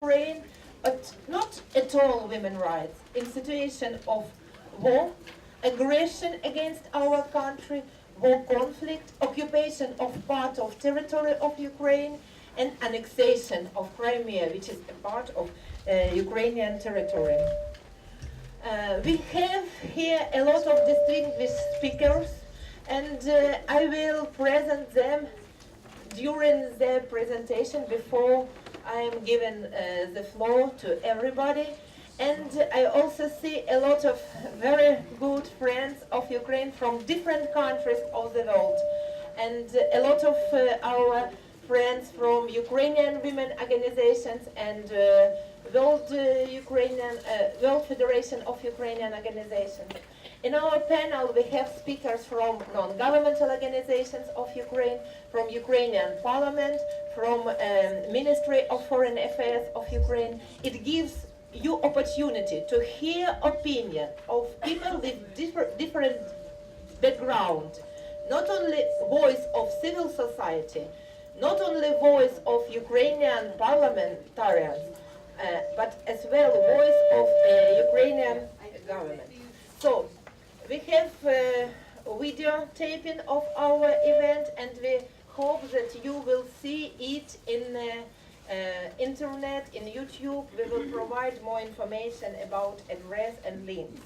Ukraine, but not at all women's rights. In situation of war, aggression against our country, war conflict, occupation of part of territory of Ukraine, and annexation of Crimea, which is a part of Ukrainian territory. We have here a lot of distinguished speakers, and I will present them during the presentation before I am given the floor to everybody. And I also see a lot of very good friends of Ukraine from different countries of the world. And a lot of our friends from Ukrainian women organizations and World Federation of Ukrainian Organizations. In our panel, we have speakers from non-governmental organizations of Ukraine, from Ukrainian Parliament, from Ministry of Foreign Affairs of Ukraine. It gives you opportunity to hear opinion of people with different background, not only voice of civil society, not only voice of Ukrainian parliamentarians, but as well voice of Ukrainian government. So we have video taping of our event, and we hope that you will see it in internet, in YouTube. We will provide more information about address and links.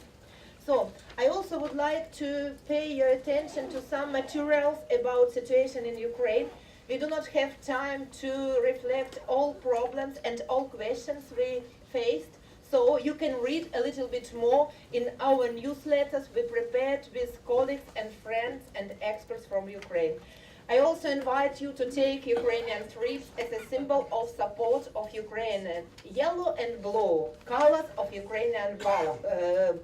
So I also would like to pay your attention to some materials about situation in Ukraine. We do not have time to reflect all problems and all questions we faced, so you can read a little bit more in our newsletters we prepared with colleagues and friends and experts from Ukraine. I also invite you to take Ukrainian trips as a symbol of support of Ukraine. Yellow and blue, colors of Ukrainian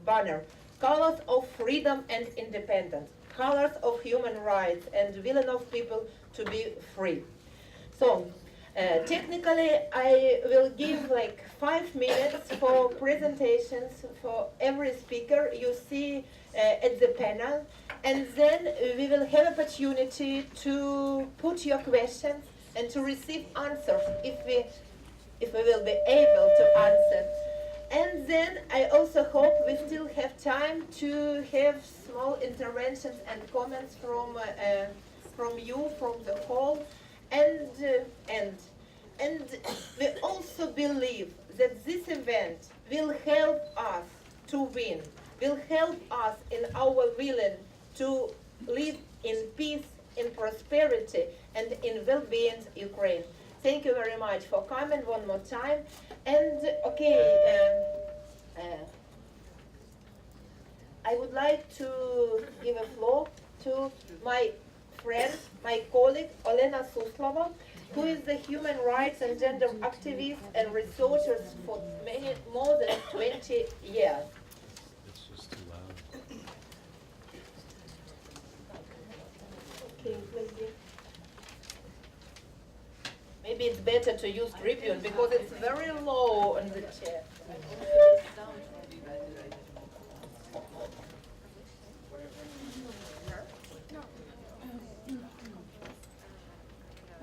banner, colors of freedom and independence, colors of human rights and willing of people to be free. So, technically, I will give like 5 minutes for presentations for every speaker you see at the panel, and then we will have opportunity to put your questions and to receive answers if we will be able to answer. And then I also hope we still have time to have small interventions and comments from you, from the hall, and we also believe that this event will help us to win, will help us in our willing to live in peace, in prosperity, and in well-being Ukraine. Thank you very much for coming one more time. And I would like to give a floor to my friend, my colleague, Olena Suslova, who is the human rights and gender activist and researcher for more than 20 years. It's just too loud. Okay, maybe it's better to use tribune because it's very low on the chair.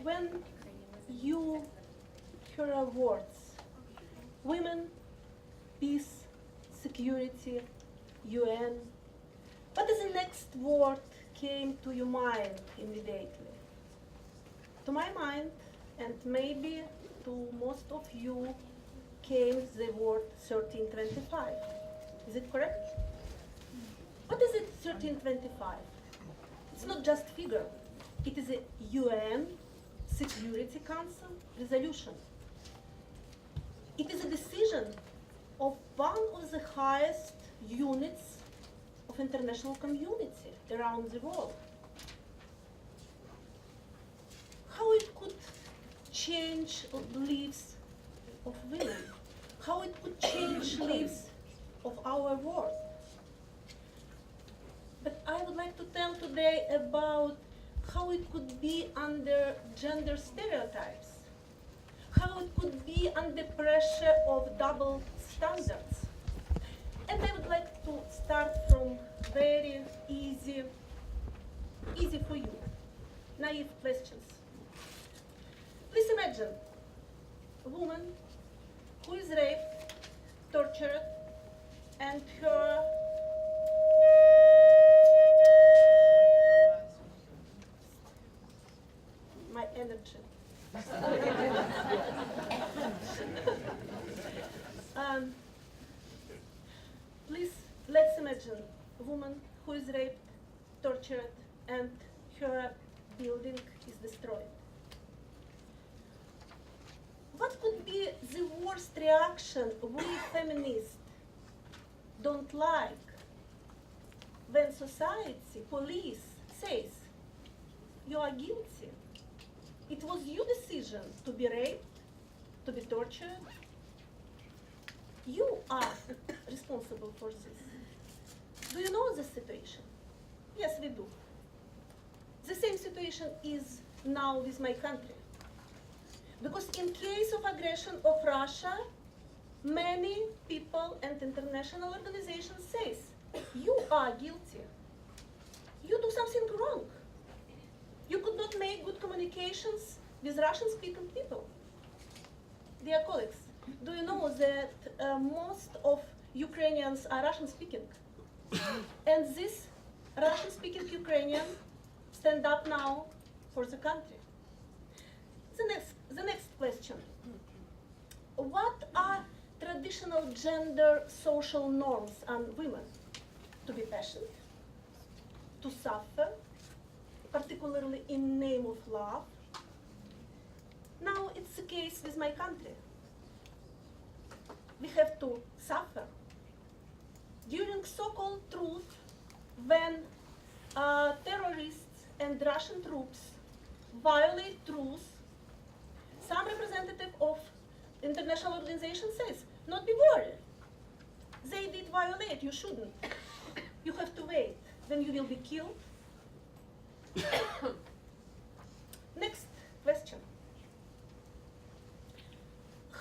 When you hear words, women, peace, security, UN, what is the next word came to your mind immediately? To my mind, and maybe to most of you, came the word 1325. Is it correct? What is it 1325? It's not just figure. It is a UN Security Council resolution. It is a decision of one of the highest units of international community around the world. How it could change lives of women, how it could change lives of our world. But I would like to tell today about how it could be under gender stereotypes, how it could be under pressure of double standards. And I would like to start from very easy for you, naive questions. Please imagine a woman and her my energy. Please, let's imagine a woman who is raped, tortured, and her building is destroyed. What could be the worst reaction we feminists don't like when society, police says, you are guilty? It was your decision to be raped, to be tortured. You are responsible for this. Do you know the situation? Yes, we do. The same situation is now with my country. Because in case of aggression of Russia, many people and international organizations says, you are guilty. You do something wrong. You could not make good communications with Russian-speaking people. Dear colleagues, do you know that most of Ukrainians are Russian-speaking? And this Russian-speaking Ukrainian stand up now for the country. The next question. What are traditional gender social norms on women? To be passionate, to suffer, particularly in name of love. Now it's the case with my country. We have to suffer. During so-called truth, when terrorists and Russian troops violate truth, some representative of international organization says, not be worried. They did violate, you shouldn't. You have to wait, then you will be killed. Next question.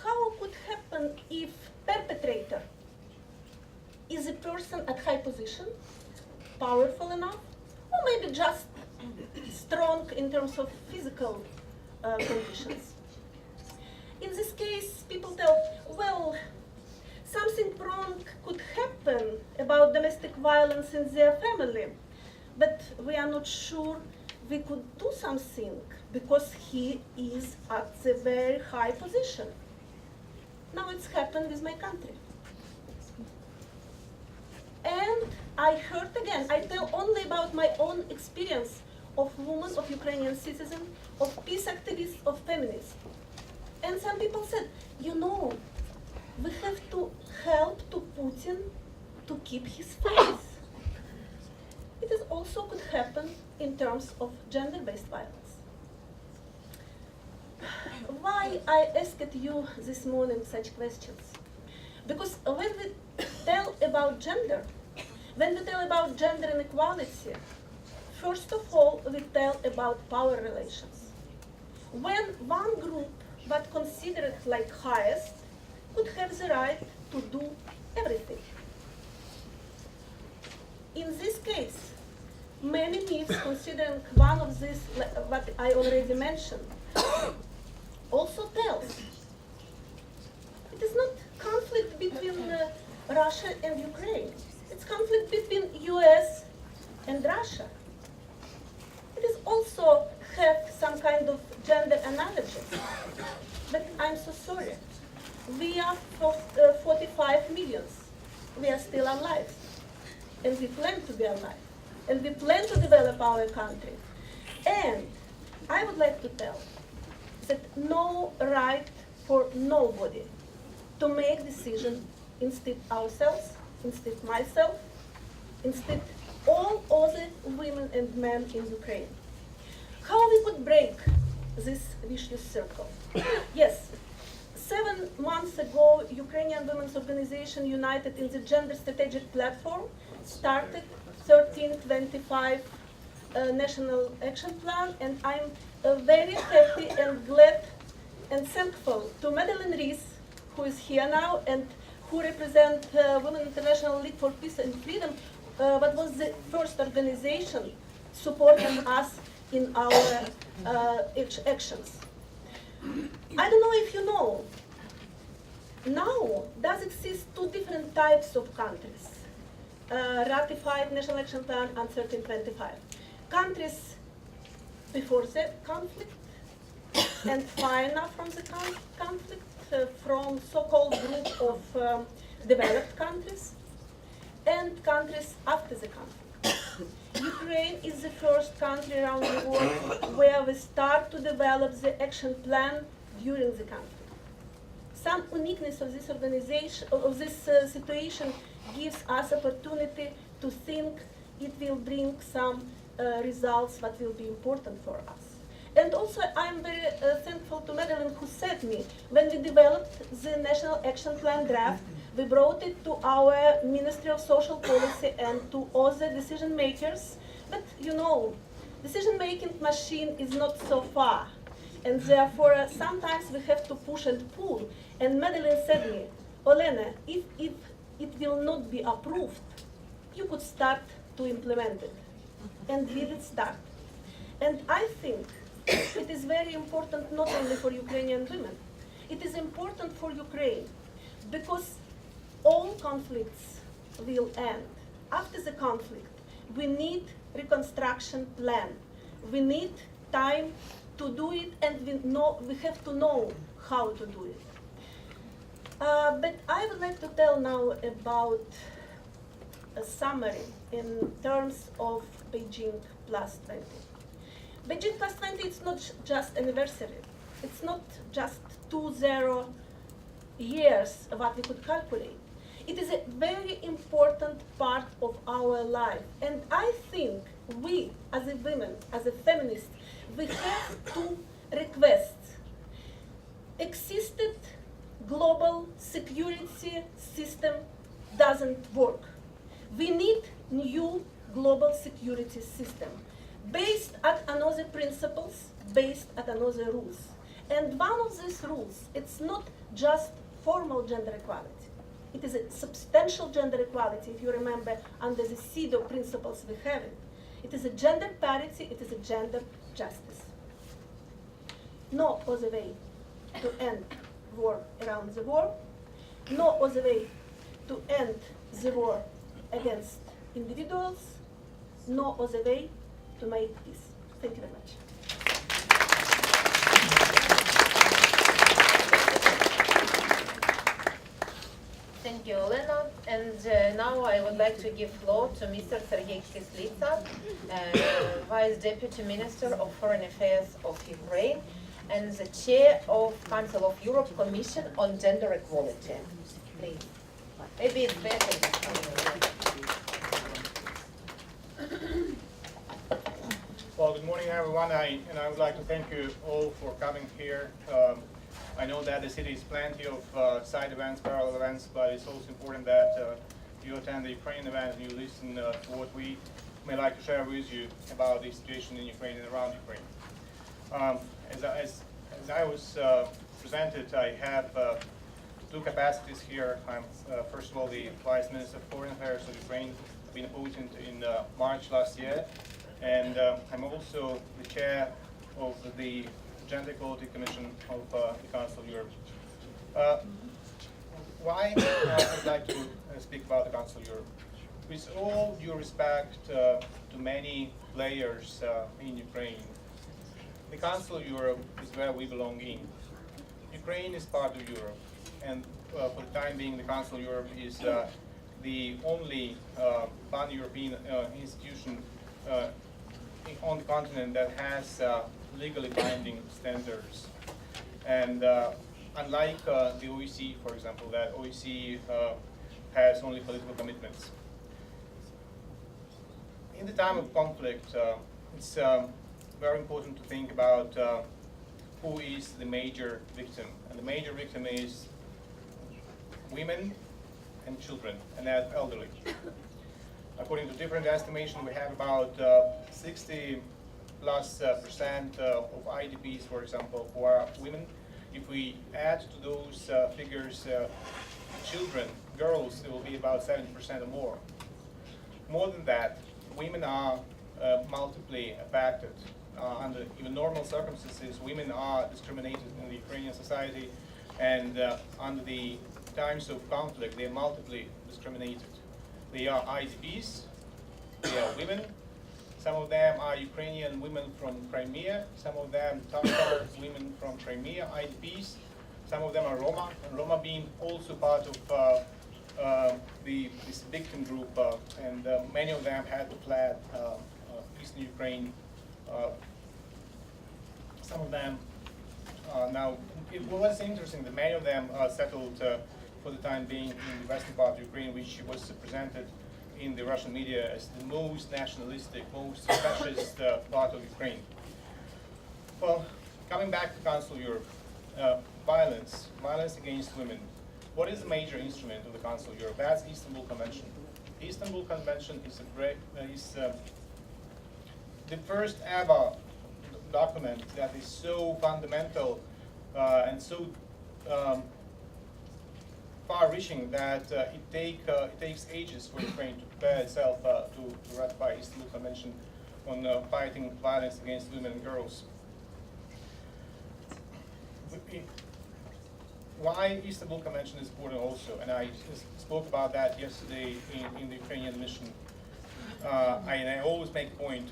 How could happen if perpetrator is a person at high position, powerful enough, or maybe just strong in terms of physical conditions? In this case, people tell, well, something wrong could happen about domestic violence in their family, but we are not sure we could do something because he is at a very high position. Now it's happened with my country. And I heard again, I tell only about my own experience of women, of Ukrainian citizens, of peace activists, of feminists. And some people said, you know, we have to help to Putin to keep his face. It is also could happen in terms of gender-based violence. Why I asked you this morning such questions? Because when we tell about gender, when we tell about gender inequality, first of all, we tell about power relations. When one group, but considered like highest, could have the right to do everything. In this case, many myths, considering one of these, what I already mentioned, also tells it is not conflict between Russia and Ukraine. It's conflict between US and Russia. It is also have some kind of gender analogy. But I'm so sorry. We are 45 millions. We are still alive. And we plan to be alive. And we plan to develop our country. And I would like to tell that no right for nobody to make decision instead ourselves, instead myself, instead all other women and men in Ukraine. How we could break this vicious circle? Yes, 7 months ago, Ukrainian Women's Organization United in the Gender Strategic Platform started 1325 National Action Plan, and I'm very happy and glad and thankful to Madeleine Rees, who is here now and who represents Women International League for Peace and Freedom, what was the first organization supporting us in our actions. I don't know if you know, now does exist two different types of countries. Ratified National Action Plan and 1325. Countries before the conflict and far enough from the conflict, from so-called group of developed countries, and countries after the conflict. Ukraine is the first country around the world where we start to develop the action plan during the conflict. Some uniqueness of this organization, of this situation, gives us opportunity to think it will bring some results that will be important for us. And also, I'm very thankful to Madeline, who said me, when we developed the National Action Plan draft, we brought it to our Ministry of Social Policy and to other decision makers. But you know, decision-making machine is not so far. And therefore, sometimes we have to push and pull. And Madeline said to me, Olena, if it will not be approved, you could start to implement it. And we did start. And I think it is very important not only for Ukrainian women. It is important for Ukraine because all conflicts will end. After the conflict, we need reconstruction plan. We need time to do it, and we have to know how to do it. But I would like to tell now about a summary in terms of Beijing Plus 20. Beijing Plus 20 is not just anniversary. It's not just 20 years what we could calculate. It is a very important part of our life. And I think we, as a women, as a feminists, we have two requests. Existed global security system doesn't work. We need new global security system based at another principles, based at another rules. And one of these rules, it's not just formal gender equality. It is a substantial gender equality, if you remember, under the CSW principles we have it. It is a gender parity, it is a gender justice. No other way to end war around the world, no other way to end the war against individuals, no other way to make peace. Thank you very much. Thank you, Olena. And now I would like to give floor to Mr. Sergei Kislitsa, Vice Deputy Minister of Foreign Affairs of Ukraine and the Chair of Council of Europe Commission on Gender Equality. Please. Maybe it's better. Well, good morning, everyone. I would like to thank you all for coming here. I know that the city is plenty of side events, parallel events, but it's also important that you attend the Ukrainian event and you listen to what we may like to share with you about the situation in Ukraine and around Ukraine. As I was presented, I have two capacities here. I'm first of all the Vice Minister of Foreign Affairs of Ukraine, been appointed in March last year, and I'm also the chair of the Gender Equality Commission of the Council of Europe. Why I'd like to speak about the Council of Europe? With all due respect to many players in Ukraine, the Council of Europe is where we belong in. Ukraine is part of Europe, and for the time being, the Council of Europe is the only pan-European institution on the continent that has legally binding standards. And unlike the OEC, for example, that OEC has only political commitments. In the time of conflict, it's very important to think about who is the major victim. And the major victim is women and children, and elderly. According to different estimations, we have about 60+% of IDPs, for example, who are women. If we add to those figures children, girls, it will be about 70% or more. More than that, women are multiply affected. Under even normal circumstances, women are discriminated in the Ukrainian society, and under the times of conflict, they are multiply discriminated. They are IDPs, they are women, some of them are Ukrainian women from Crimea, some of them Tatar women from Crimea, IDPs, some of them are Roma, and Roma being also part of this victim group, and many of them had to flee eastern Ukraine. Some of them now, it was interesting that many of them settled for the time being in the western part of Ukraine, which was presented in the Russian media as the most nationalistic, most fascist part of Ukraine. Well, coming back to Council of Europe, violence against women. What is the major instrument of the Council of Europe? That's the Istanbul Convention. The Istanbul Convention is the first ever document that is so fundamental and so far-reaching that it takes ages for Ukraine to prepare itself to ratify Istanbul Convention on fighting violence against women and girls. Why Istanbul Convention is important also, and I spoke about that yesterday in the Ukrainian mission. I always make a point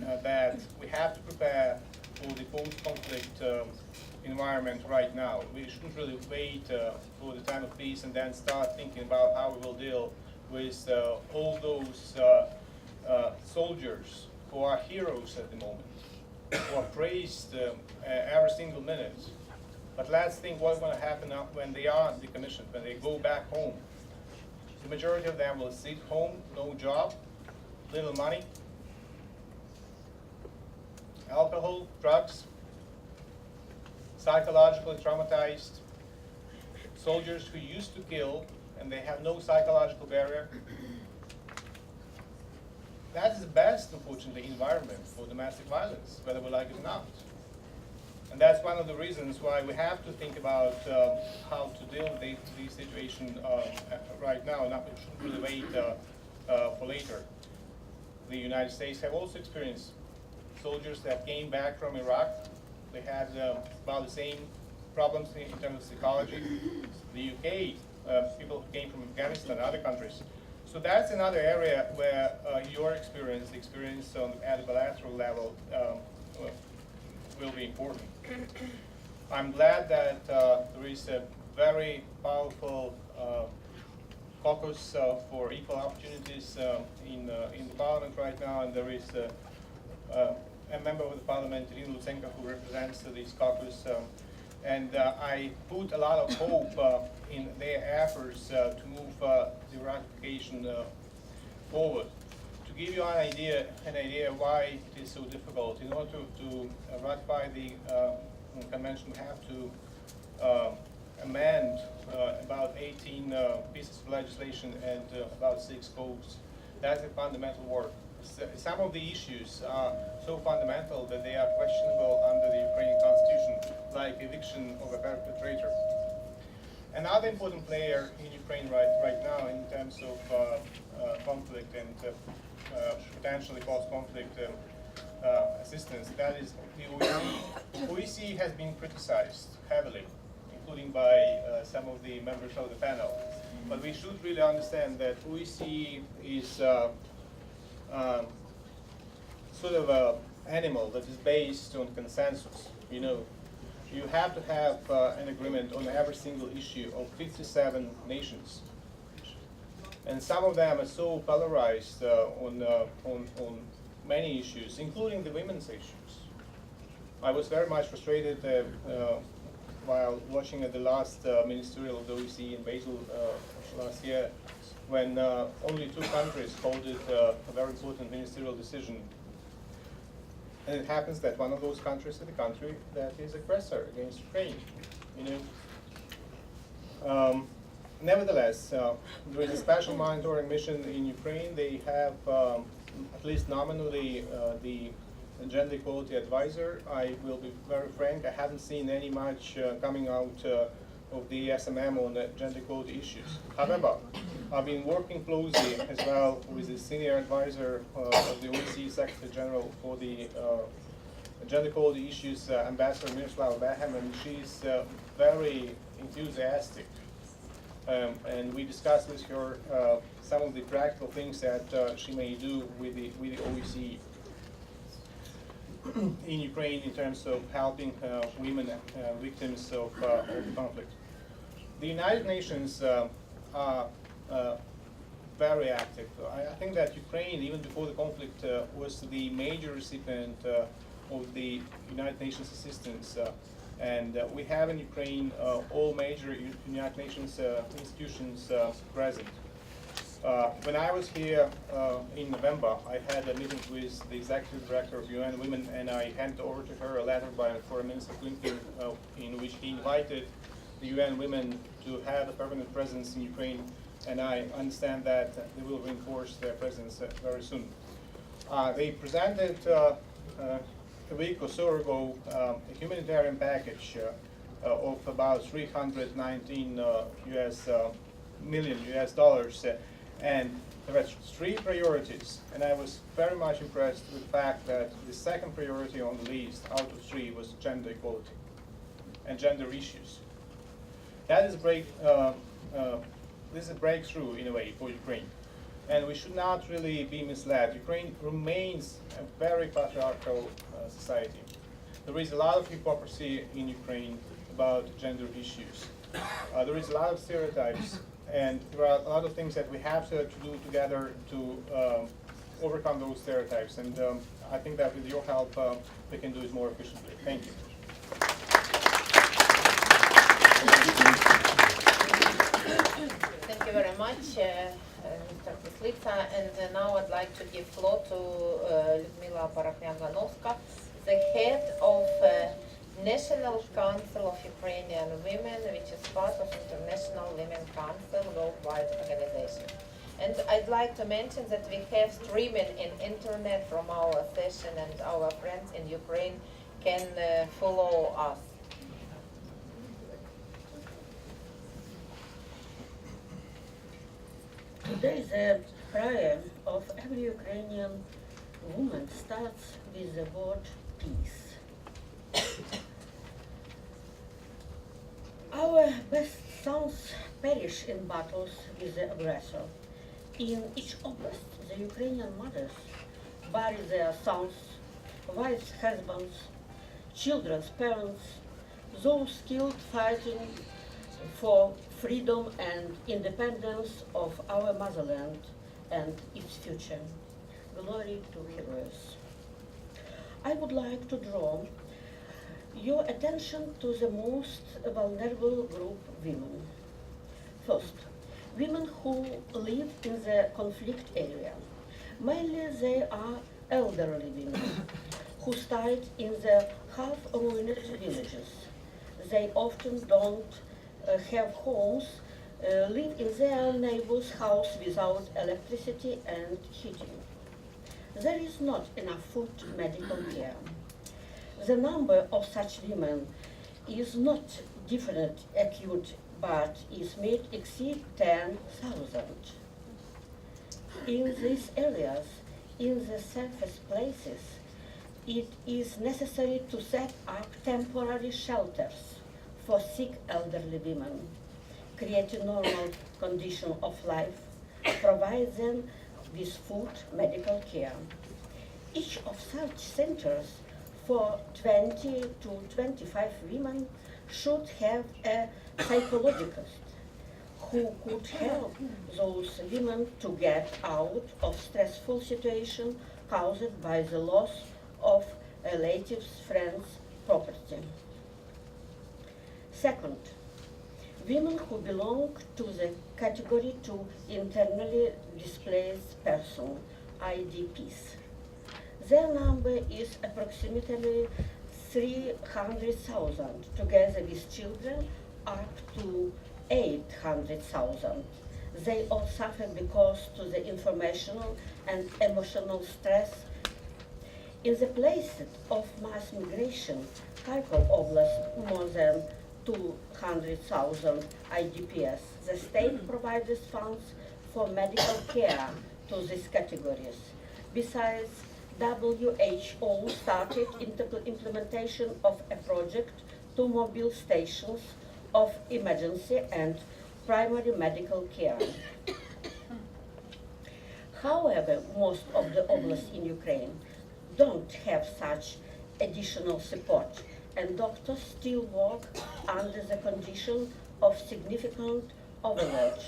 that we have to prepare for the post-conflict environment right now. We shouldn't really wait for the time of peace and then start thinking about how we will deal with all those soldiers who are heroes at the moment, who are praised every single minute. But let's think what's going to happen when they are decommissioned, when they go back home. The majority of them will sit home, no job, little money, alcohol, drugs, psychologically traumatized soldiers who used to kill and they have no psychological barrier. That's the best, unfortunately, environment for domestic violence, whether we like it or not. And that's one of the reasons why we have to think about how to deal with the situation right now. Not, we shouldn't really wait for later. The United States have also experienced soldiers that came back from Iraq. They had about the same problems in terms of psychology. The UK, people who came from Afghanistan, other countries. So that's another area where your experience, the experience at a bilateral level, will be important. I'm glad that there is a very powerful caucus for equal opportunities in the parliament right now, and there is a member of the parliament, Irina Lutsenko, who represents this caucus. And I put a lot of hope in their efforts to move the ratification forward. To give you an idea why it is so difficult, in order to ratify the convention, we have to amend about 18 pieces of legislation and about 6 codes. That's a fundamental work. Some of the issues are so fundamental that they are questionable under the Ukrainian constitution, like eviction of a perpetrator. Another important player in Ukraine right now in terms of conflict and potentially post-conflict assistance, that is the OEC. OEC has been criticized heavily, including by some of the members of the panel. But we should really understand that OEC is sort of an animal that is based on consensus. You know, you have to have an agreement on every single issue of 57 nations. And some of them are so polarized on many issues, including the women's issues. I was very much frustrated while watching the last ministerial of the OEC in Basel last year, when only 2 countries called it a very important ministerial decision. And it happens that one of those countries is the country that is aggressor against Ukraine. You know. Nevertheless, there is a special monitoring mission in Ukraine. They have, at least nominally, the gender equality advisor. I will be very frank, I haven't seen any much coming out of the SMM on the gender equality issues. However, I've been working closely as well with the senior advisor of the OEC Secretary General for the gender equality issues, Ambassador Miroslava Beham, and she's very enthusiastic and we discussed with her some of the practical things that she may do with the OEC in Ukraine in terms of helping women victims of the conflict. The United Nations are very active. I think that Ukraine, even before the conflict, was the major recipient of the United Nations assistance. And we have in Ukraine all major United Nations institutions present. When I was here in November, I had a meeting with the Executive Director of UN Women, and I handed over to her a letter by Foreign Minister Clinton in which he invited the UN Women to have a permanent presence in Ukraine, and I understand that they will reinforce their presence very soon. They presented a week or so ago a humanitarian package of about 319 million US dollars, and there were three priorities, and I was very much impressed with the fact that the second priority on the list out of three was gender equality and gender issues. That is this is a breakthrough in a way for Ukraine, and we should not really be misled. Ukraine remains a very patriarchal society. There is a lot of hypocrisy in Ukraine about gender issues. There is a lot of stereotypes, and there are a lot of things that we have to do together to overcome those stereotypes. And I think that with your help, we can do it more efficiently. Thank you. Thank you very much, Mr. Kislitsa. And now I'd like to give floor to Lyudmila Porokhnyak-Ganovska, the head of National Council of Ukrainian Women, which is part of International Women Council worldwide organization. And I'd like to mention that we have streaming in internet from our session, and our friends in Ukraine can follow us. Today, the prayer of every Ukrainian woman starts with the word peace. Our best sons perish in battles with the aggressor. In each oblast, the Ukrainian mothers bury their sons, wives, husbands, children's parents, those killed fighting for freedom and independence of our motherland and its future. Glory to heroes. I would like to draw your attention to the most vulnerable group, women. First, women who live in the conflict area. Mainly they are elderly women who stayed in the half-ruined villages. They often don't have homes, live in their neighbor's house without electricity and heating. There is not enough food, medical care. The number of such women is not definite, acute, but is made exceed 10,000. In these areas, in the safest places, it is necessary to set up temporary shelters for sick elderly women, create a normal condition of life, provide them with food, medical care. Each of such centers for 20 to 25 women should have a psychologist who could help those women to get out of stressful situation caused by the loss of relatives, friends, property. Second, women who belong to the category to internally displaced person, IDPs. Their number is approximately 300,000, together with children up to 800,000. They all suffer because to the informational and emotional stress. In the places of mass migration, Kharkov Oblast, more than 200,000 IDPs. The state provides funds for medical care to these categories. Besides, WHO started implementation of a project to mobile stations of emergency and primary medical care. However, most of the oblasts in Ukraine don't have such additional support, and doctors still work under the condition of significant overload.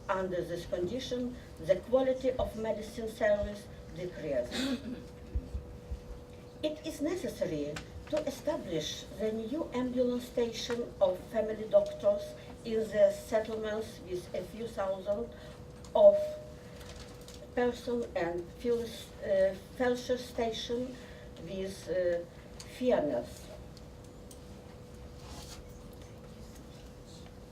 Under this condition, the quality of medicine service decreases. It is necessary to establish the new ambulance station of family doctors in the settlements with a few thousand of person and Felcher station with fairness.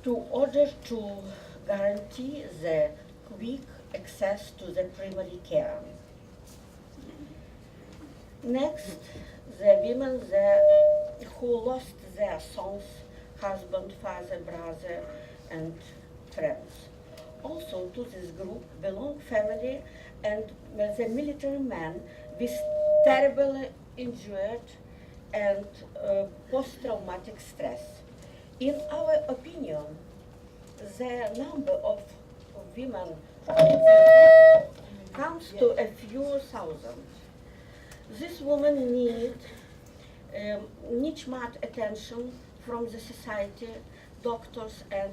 To order to guarantee the quick access to the primary care. Next, the women who lost their sons, husband, father, brother, and friends. Also to this group belong family and the military men with terribly injured and post-traumatic stress. In our opinion, the number of women comes to a few thousand. These women need much attention from the society, doctors and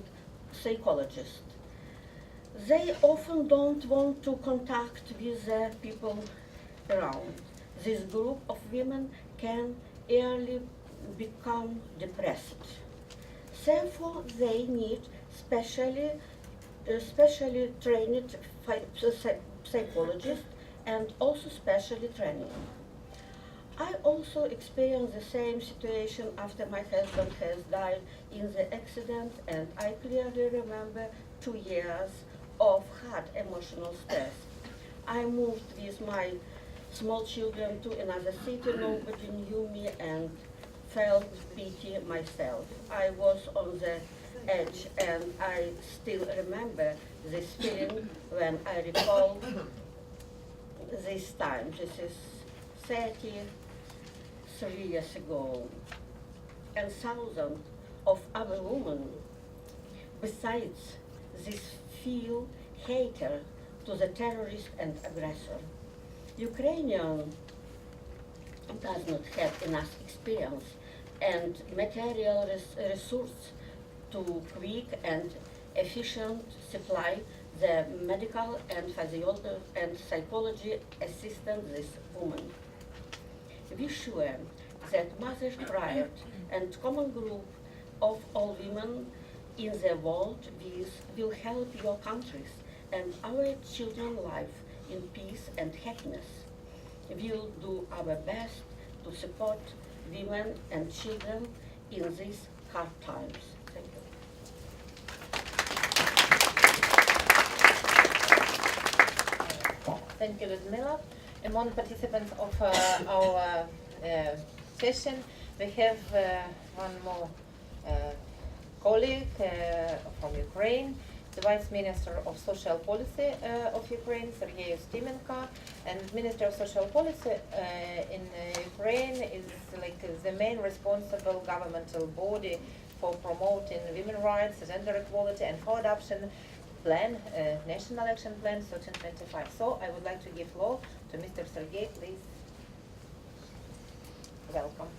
psychologists. They often don't want to contact with the people around. This group of women can early become depressed. Therefore, they need specially trained psychologists and also specially training. I also experienced the same situation after my husband has died in the accident, and I clearly remember 2 years of hard emotional stress. I moved with my small children to another city, nobody knew me and felt pity myself. I was on the edge, and I still remember this feeling when I recall this time. This is 33 years ago. And thousands of other women, besides this, feel hatred to the terrorist and aggressor. Ukrainian does not have enough experience and material resource to quick and efficient supply the medical and physiology and psychology assistance this woman. We sure that Mother's Pride and common group of all women in the world will help your countries and our children's life in peace and happiness. We'll do our best to support women and children in these hard times. Thank you. Thank you, Ludmila. Among participants of our session, we have one more colleague from Ukraine, the Vice Minister of Social Policy of Ukraine, Sergei Ustimenko. And Minister of Social Policy in Ukraine is like the main responsible governmental body for promoting women's rights, gender equality, and for adoption plan, National Action Plan 1325. So I would like to give floor to Mr. Sergei, please. Welcome.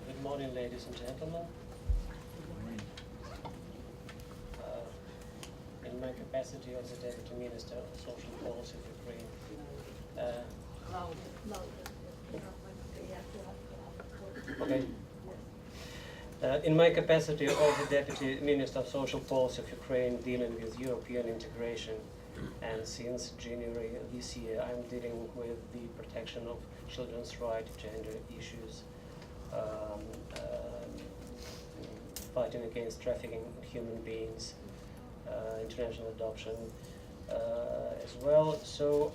Good morning, ladies and gentlemen. In my capacity as the Deputy Minister of Social Policy of Ukraine, in my capacity of the Deputy Minister of Social Policy of Ukraine dealing with European integration, and since January this year I'm dealing with the protection of children's rights, gender issues, fighting against trafficking in human beings, international adoption as well. So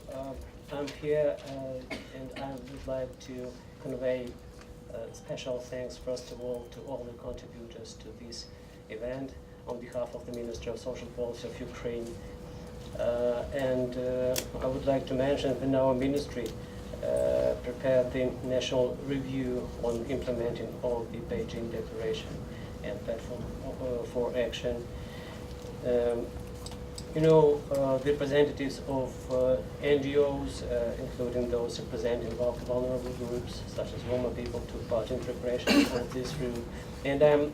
I'm here and I would like to convey special thanks, first of all, to all the contributors to this event on behalf of the Ministry of Social Policy of Ukraine. And I would like to mention that our ministry prepared the national review on implementing all the Beijing Declaration and platform for action. Representatives of NGOs, including those representing vulnerable groups such as Roma people, took part in preparation of this review. And I'm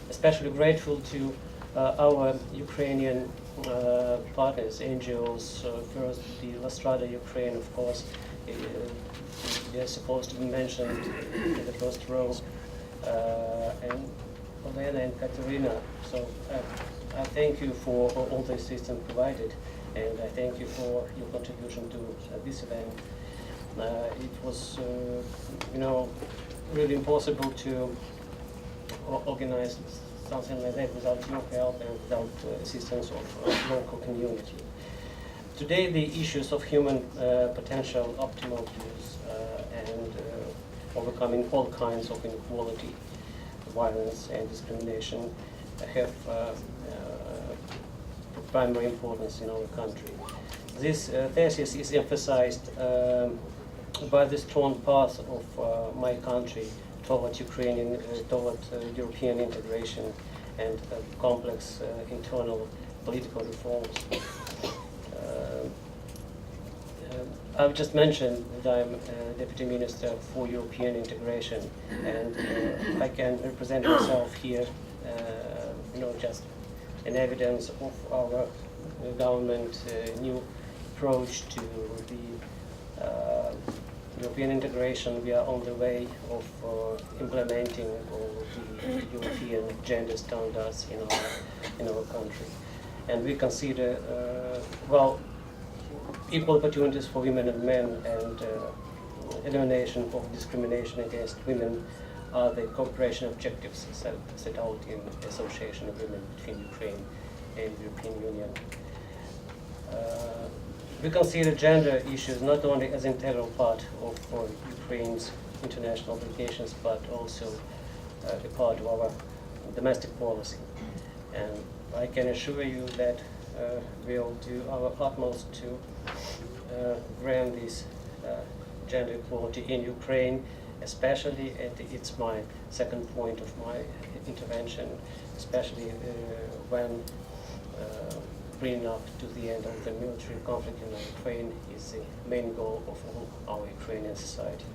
especially grateful to our Ukrainian partners, NGOs. First, the Lastrada Ukraine, of course, they're supposed to be mentioned in the first row, and Olena and Katerina. So I thank you for all the assistance provided, and I thank you for your contribution to this event. It was, really impossible to organize something like that without your help and without assistance of local community. Today, the issues of human potential optimal use and overcoming all kinds of inequality, violence, and discrimination have primary importance in our country. This thesis is emphasized by the strong path of my country toward European integration and complex internal political reforms. I've just mentioned that I'm Deputy Minister for European Integration, and I can represent myself here, just an evidence of our government new approach to the European integration. We are on the way of implementing all the European gender standards in our country, and we consider equal opportunities for women and men and elimination of discrimination against women are the cooperation objectives set out in the Association Agreement between Ukraine and the European Union. We consider gender issues not only as an integral part of Ukraine's international obligations, but also a part of our domestic policy. And I can assure you that we'll do our utmost to grant this gender equality in Ukraine, especially, and it's my second point of my intervention, especially when bringing up to the end of the military conflict in Ukraine is the main goal of all our Ukrainian society.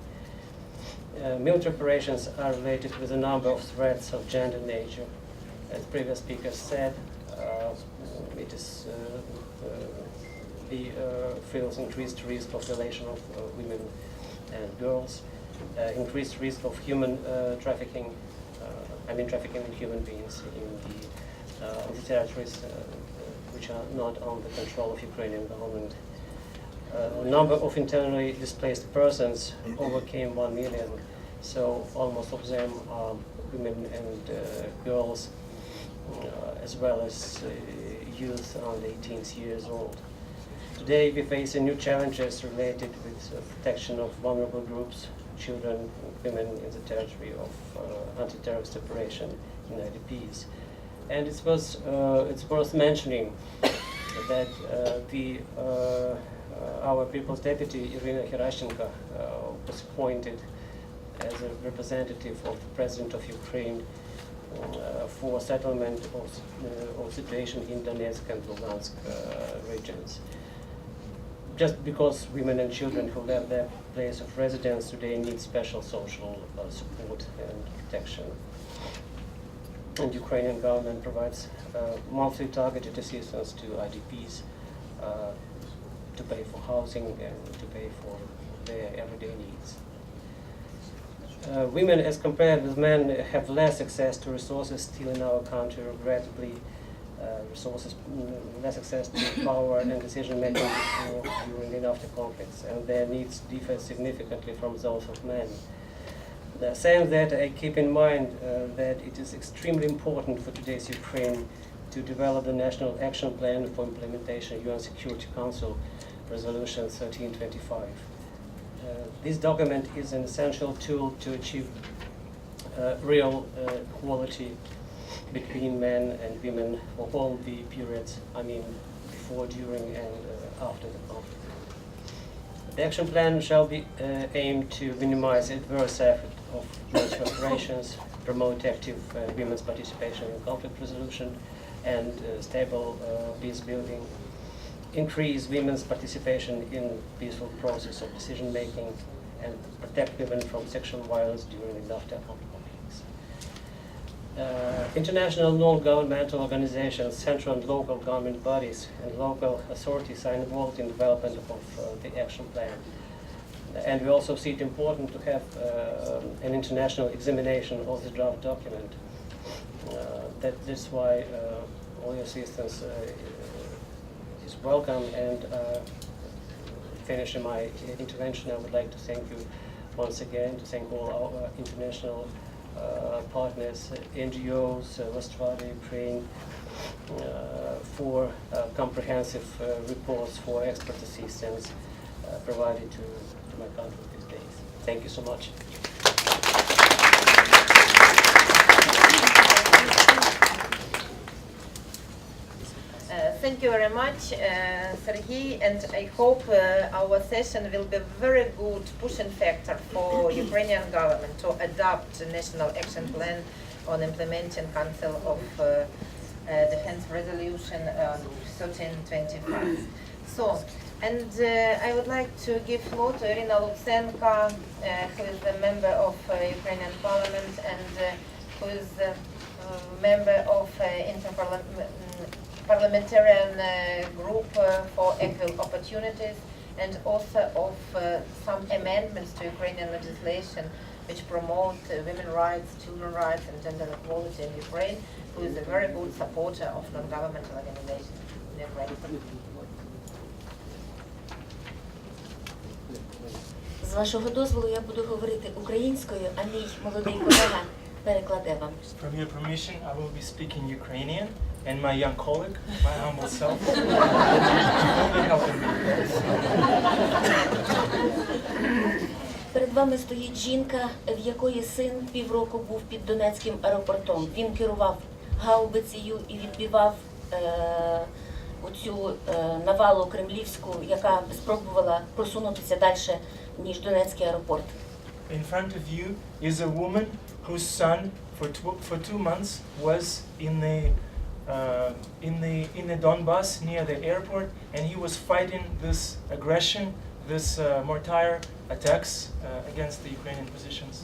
Military operations are related with a number of threats of gender nature. As previous speakers said, it is feels increased risk of violation of women and girls, increased risk of human trafficking, trafficking in human beings in the territories which are not on the control of Ukrainian government. The number of internally displaced persons overcame 1 million, so almost of them are women and girls, as well as youth under 18 years old. Today we face new challenges related with protection of vulnerable groups, children, women in the territory of anti-terrorist operation in IDPs. And it's worth mentioning that our People's Deputy, Irina Herashchenko, was appointed as a representative of the President of Ukraine for settlement of situation in Donetsk and Lugansk regions. Just because women and children who left their place of residence today need special social support and protection. And the Ukrainian government provides monthly targeted assistance to IDPs to pay for housing and to pay for their everyday needs. Women, as compared with men, have less access to resources still in our country, regrettably. Less access to power and decision making before, during, and after conflicts, and their needs differ significantly from those of men. Saying that, I keep in mind that it is extremely important for today's Ukraine to develop the National Action Plan for Implementation of UN Security Council Resolution 1325. This document is an essential tool to achieve real equality between men and women for all the periods, before, during, and after the conflict. The action plan shall be aimed to minimize adverse effect of military operations, promote active women's participation in conflict resolution and stable peace building, increase women's participation in peaceful process of decision making, and protect women from sexual violence during and after conflict. International non-governmental organizations, central and local government bodies, and local authorities are involved in development of the action plan. And we also see it important to have an international examination of the draft document. That's why all your assistance is welcome. And finishing my intervention, I would like to thank you once again, to thank all our international partners, NGOs, Australia, Ukraine, for comprehensive reports, for expert assistance provided to my country these days. Thank you so much. Thank you very much, Sergei, and I hope our session will be a very good pushing factor for Ukrainian government to adopt the National Action Plan on implementing Council of Defense Resolution 1325. So, and I would like to give floor to Irina Lutsenko, who is a member of Ukrainian Parliament and who is a member of Parliamentarian group for equal opportunities, and author of some amendments to Ukrainian legislation which promote women's rights, children's rights, and gender equality in Ukraine, who is a very good supporter of non-governmental organizations in Ukraine. З вашого дозволу я буду говорити українською, а мій молодий колега перекладе вам. From your permission, I will be speaking Ukrainian, and my young colleague, my humble self, will be helping me. Перед вами стоїть жінка, в якої син півроку був під Донецьким аеропортом. Він керував гаубицею і відбивав оцю навалу кремлівську, яка спробувала просунутися далі, ніж Донецький аеропорт. In front of you is a woman whose son for 2 months was in the Donbass near the airport, and he was fighting this aggression, this mortar attacks against the Ukrainian positions.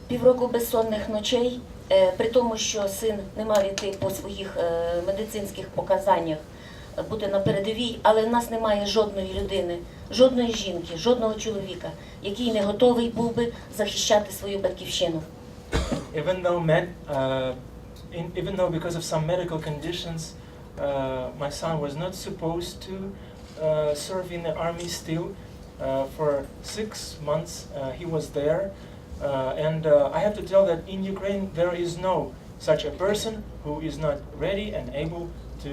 Півроку безсонних ночей, при тому, що син не мав іти по своїх медицинських показаннях, бути на передовій, але в нас немає жодної людини, жодної жінки, жодного чоловіка, який не готовий був би захищати свою батьківщину. Even though because of some medical conditions, my son was not supposed to serve in the army still. For 6 months he was there, and I have to tell that in Ukraine there is no such a person who is not ready and able to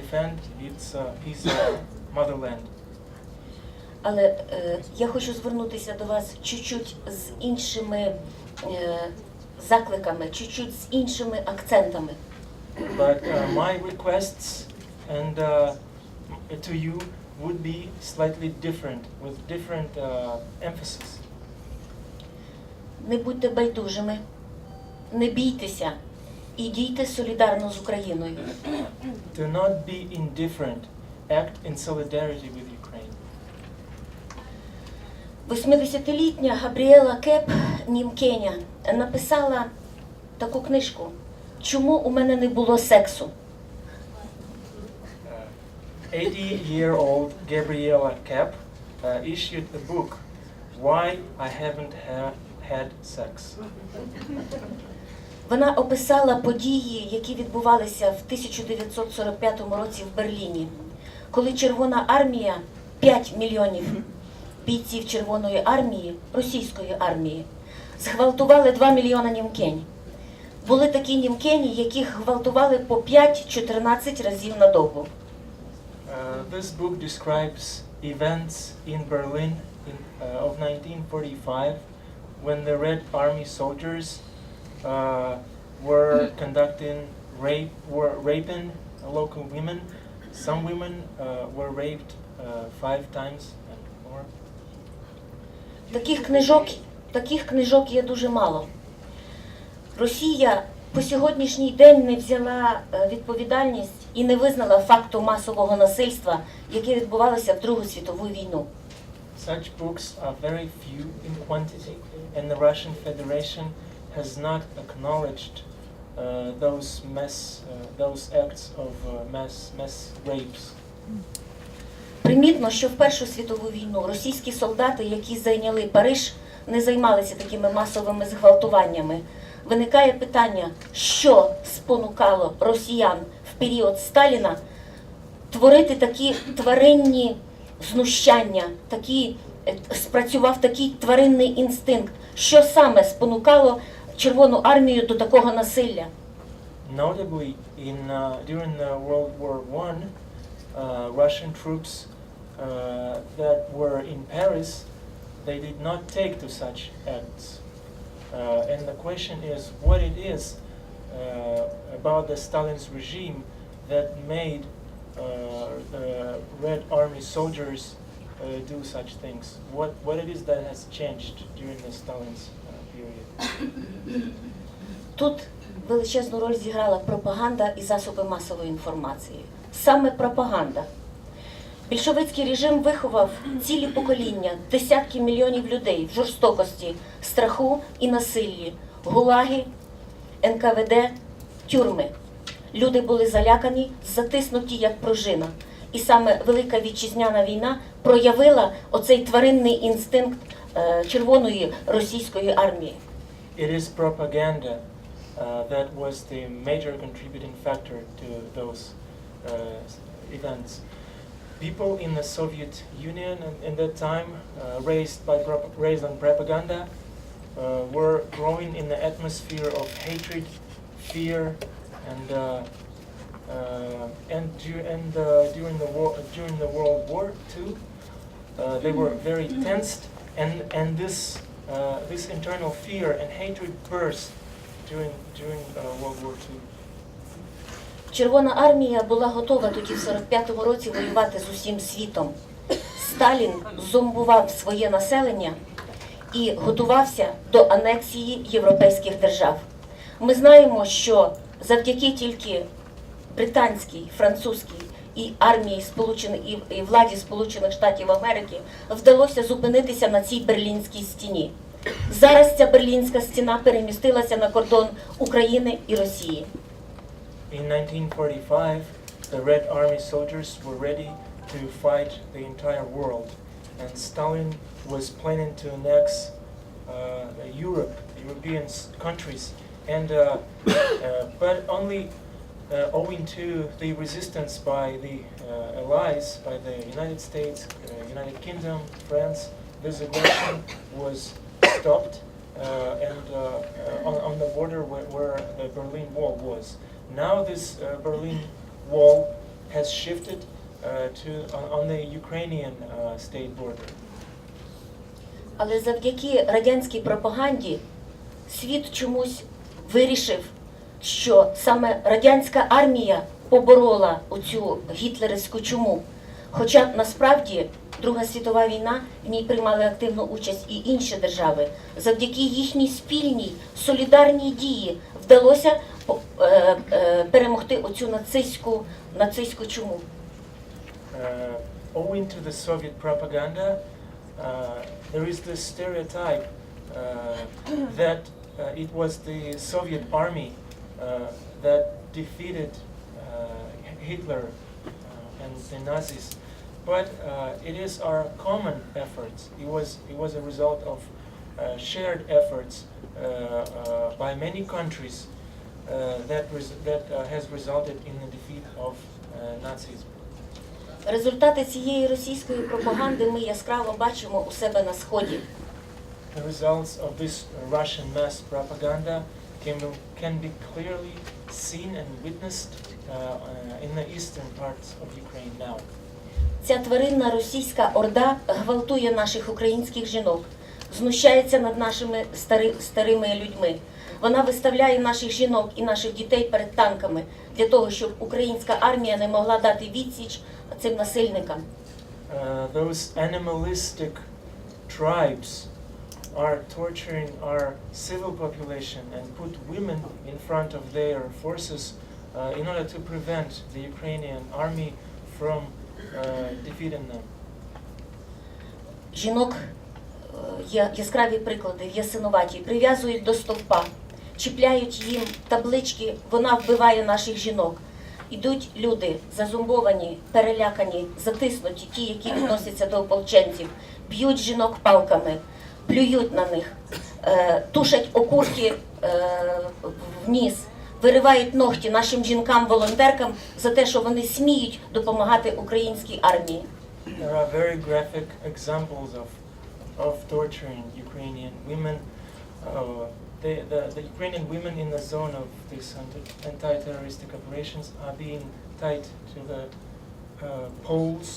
defend his motherland. Але я хочу звернутися до вас чуть-чуть з іншими закликами, чуть-чуть з іншими акцентами. But my requests and to you would be slightly different, with different emphasis. Не будьте байдужими, не бійтеся і дійте солідарно з Україною. Do not be indifferent. Act in solidarity with Ukraine. 80-літня Габріела Кеп Німкеня написала таку книжку «Чому у мене не було сексу?». 80-year-old Gabriela Kapp issued a book, Why I Haven't Had Sex. Вона описала події, які відбувалися в 1945 році в Берліні, коли Червона армія, 5 мільйонів бійців Червоної армії, російської армії, зґвалтували 2 мільйони німкень. Були такі німкені, яких гвалтували по 5-14 разів на добу. This book describes events in Berlin of 1945 when the Red Army soldiers were raping local women Some women were raped 5 times and more. Таких книжок є дуже мало. Росія по сьогоднішній день не взяла відповідальність і не визнала факту масового насильства, яке відбувалося в Другу світову війну. Such books are very few in quantity, and the Russian Federation has not acknowledged those acts of mass rapes. Примітно, що в Першу світову війну російські солдати, які зайняли Париж, не займалися такими масовими зґвалтуваннями. Виникає питання, що спонукало росіян в період Сталіна творити такі тваринні знущання, спрацював такий тваринний інстинкт. Що саме спонукало Червону армію до такого насилля? Notably, during the World War I, Russian troops that were in Paris, they did not take to such acts. And the question is what it is about the Stalin's regime that made the Red Army soldiers do such things. What it is that has changed during the Stalin's period. Тут величезну роль зіграла пропаганда і засоби масової інформації. Саме пропаганда. Більшовицький режим виховав цілі покоління, десятки мільйонів людей в жорстокості, страху і насиллі, гулаги, НКВД, тюрми. Люди були залякані, затиснуті як пружина. І саме Велика Вітчизняна війна проявила оцей тваринний інстинкт Червоної російської армії. It is propaganda that was the major contributing factor to those events. People in the Soviet Union in that time, raised on propaganda, were growing in the atmosphere of hatred, fear, and during the World War II, they were very tensed, and this internal fear and hatred burst during World War II. Червона армія була готова тоді в 45-му році воювати з усім світом. Сталін зомбував своє населення і готувався до анексії європейських держав. Ми знаємо, що завдяки тільки британській, французькій і армії і владі Сполучених Штатів Америки вдалося зупинитися на цій Берлінській стіні. Зараз ця Берлінська стіна перемістилася на кордон України і Росії. In 1945, the Red Army soldiers were ready to fight the entire world, and Stalin was planning to annex European countries, and but only owing to the resistance by the allies, by the United States, United Kingdom, France, this aggression was stopped, and on the border where the Berlin Wall was. Now this Berlin Wall has shifted on the Ukrainian state border. Але завдяки радянській пропаганді світ чомусь вирішив, що саме радянська армія поборола оцю гітлерівську чуму. Хоча насправді Друга світова війна, в ній приймали активну участь і інші держави. Завдяки їхній спільній, солідарній дії вдалося перемогти оцю нацистську чуму. Owing to the Soviet propaganda, there is this stereotype that it was the Soviet army that defeated Hitler and the Nazis. But it is our common efforts. It was a result of shared efforts by many countries that has resulted in the defeat of Nazism. Результати цієї російської пропаганди ми яскраво бачимо у себе на Сході. The results of this Russian mass propaganda can be clearly seen and witnessed in the eastern parts of Ukraine now. Ця тваринна російська орда гвалтує наших українських жінок, знущається над нашими старими людьми, Вона виставляє наших жінок і наших дітей перед танками для того, щоб українська армія не могла дати відсіч цим насильникам. Those animalistic tribes are torturing our civil population and put women in front of their forces in order to prevent the Ukrainian army from defeating them. Жінок, є яскраві приклади, ясинуваті, прив'язують до стовпа, чіпляють їм таблички «Вона вбиває наших жінок». Ідуть люди, зазумбовані, перелякані, затиснуті, ті, які відносяться до ополченців, б'ють жінок палками, плюють на них, тушать окурки в ніс, виривають ногті нашим жінкам-волонтеркам за те, що вони сміють допомагати українській армії. There are very graphic examples of torturing Ukrainian women. The Ukrainian women in the zone of these anti-terroristic operations are being tied to the poles.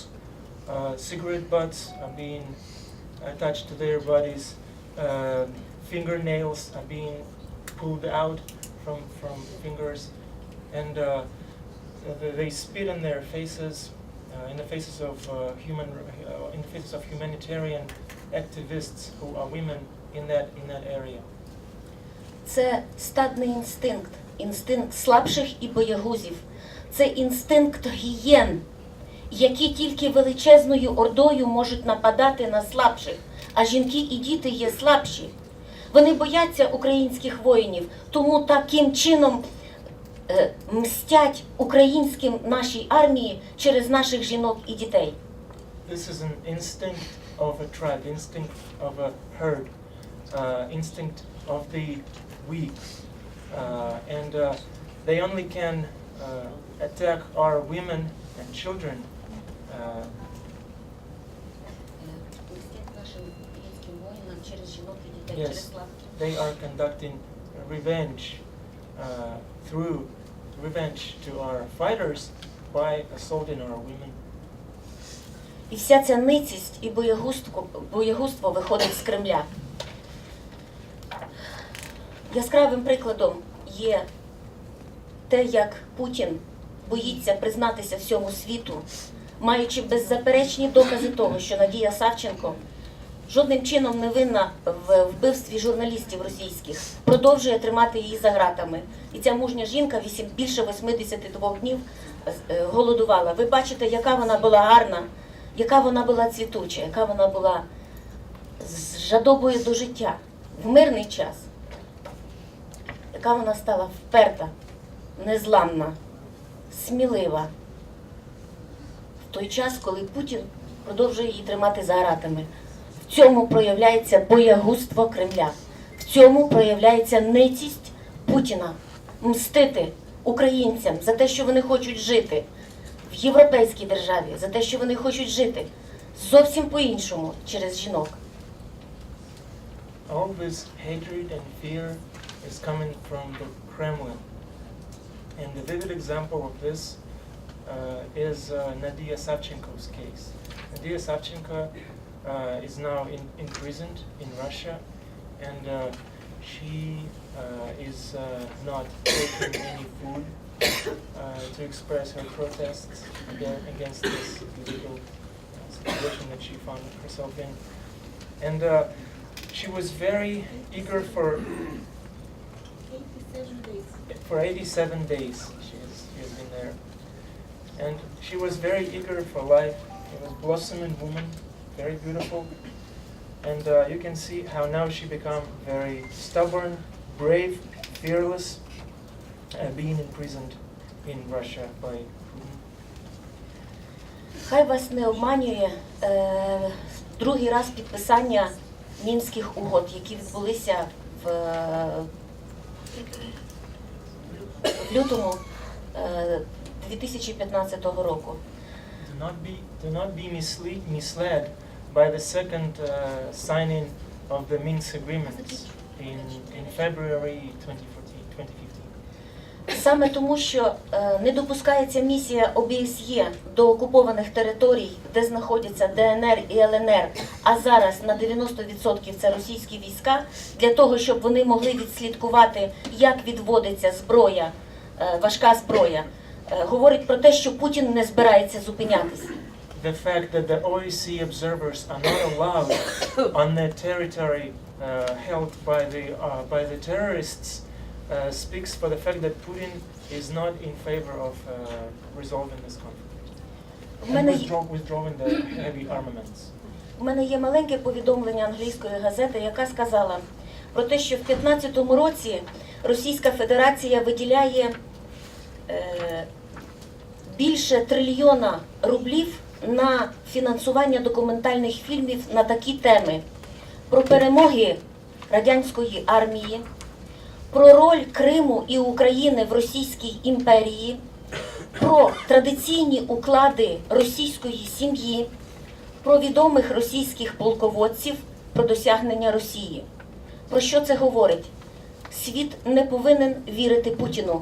Cigarette butts are being attached to their bodies. Fingernails are being pulled out from fingers, and they spit in their faces, in the faces of humanitarian activists who are women in that area. Це стадний інстинкт, інстинкт слабших і боягузів. Це інстинкт гієн, які тільки величезною ордою можуть нападати на слабших, а жінки і діти є слабші. Вони бояться українських воїнів, тому таким чином мстять українським нашій армії через наших жінок і дітей. This is an instinct of a tribe, instinct of a herd, instinct of the weak, and they only can attack our women and children. Yes, they are conducting revenge through revenge to our fighters by assaulting our women. І вся ця ницість і боягузтво виходить з Кремля. Яскравим прикладом є те, як Путін боїться признатися всьому світу, маючи беззаперечні докази того, що Надія Савченко жодним чином не винна в вбивстві журналістів російських, продовжує тримати її за ґратами. І ця мужня жінка більше 82 днів голодувала. Ви бачите, яка вона була гарна, яка вона була цвітуча, яка вона була з жадобою до життя в мирний час, яка вона стала вперта, незламна, смілива. В той час, коли Путін продовжує її тримати за ґратами. В цьому проявляється боягузтво Кремля. В цьому проявляється ницість Путіна. Мстити українцям за те, що вони хочуть жити в європейській державі, за те, що вони хочуть жити зовсім по-іншому через жінок. All this hatred and fear is coming from the Kremlin. And the vivid example of this is Nadia Savchenko's case. Nadia Savchenko is now imprisoned in Russia, and she is not taking any food to express her protests against this illegal situation that she found herself in. And she was very eager for 87 days. She has been there, and she was very eager for life. She was a blossoming woman, very beautiful, and you can see how now she become very stubborn, brave, fearless, being imprisoned in Russia by Putin. Хай вас не обманює другий раз підписання Мінських угод, які відбулися в лютому 2015 року. Do not be misled by the second signing of the Minsk agreements in February 2015. Саме тому, що не допускається місія ОБСЄ до окупованих територій, де знаходяться ДНР і ЛНР, а зараз на 90% це російські війська, для того, щоб вони могли відслідкувати, як відводиться зброя, важка зброя, говорить про те, що Путін не збирається зупинятися. The fact that the OSCE observers are not allowed on the territory held by the terrorists speaks for the fact that Putin is not in favor of resolving this conflict and withdrawing the heavy armaments. У мене є маленьке повідомлення англійської газети, яка сказала про те, що в 2015 році Російська Федерація виділяє більше 1 трильйона рублів на фінансування документальних фільмів на такі теми: про перемоги радянської армії, про роль Криму і України в Російській імперії, про традиційні уклади російської сім'ї, про відомих російських полководців, про досягнення Росії. Про що це говорить? Світ не повинен вірити Путіну.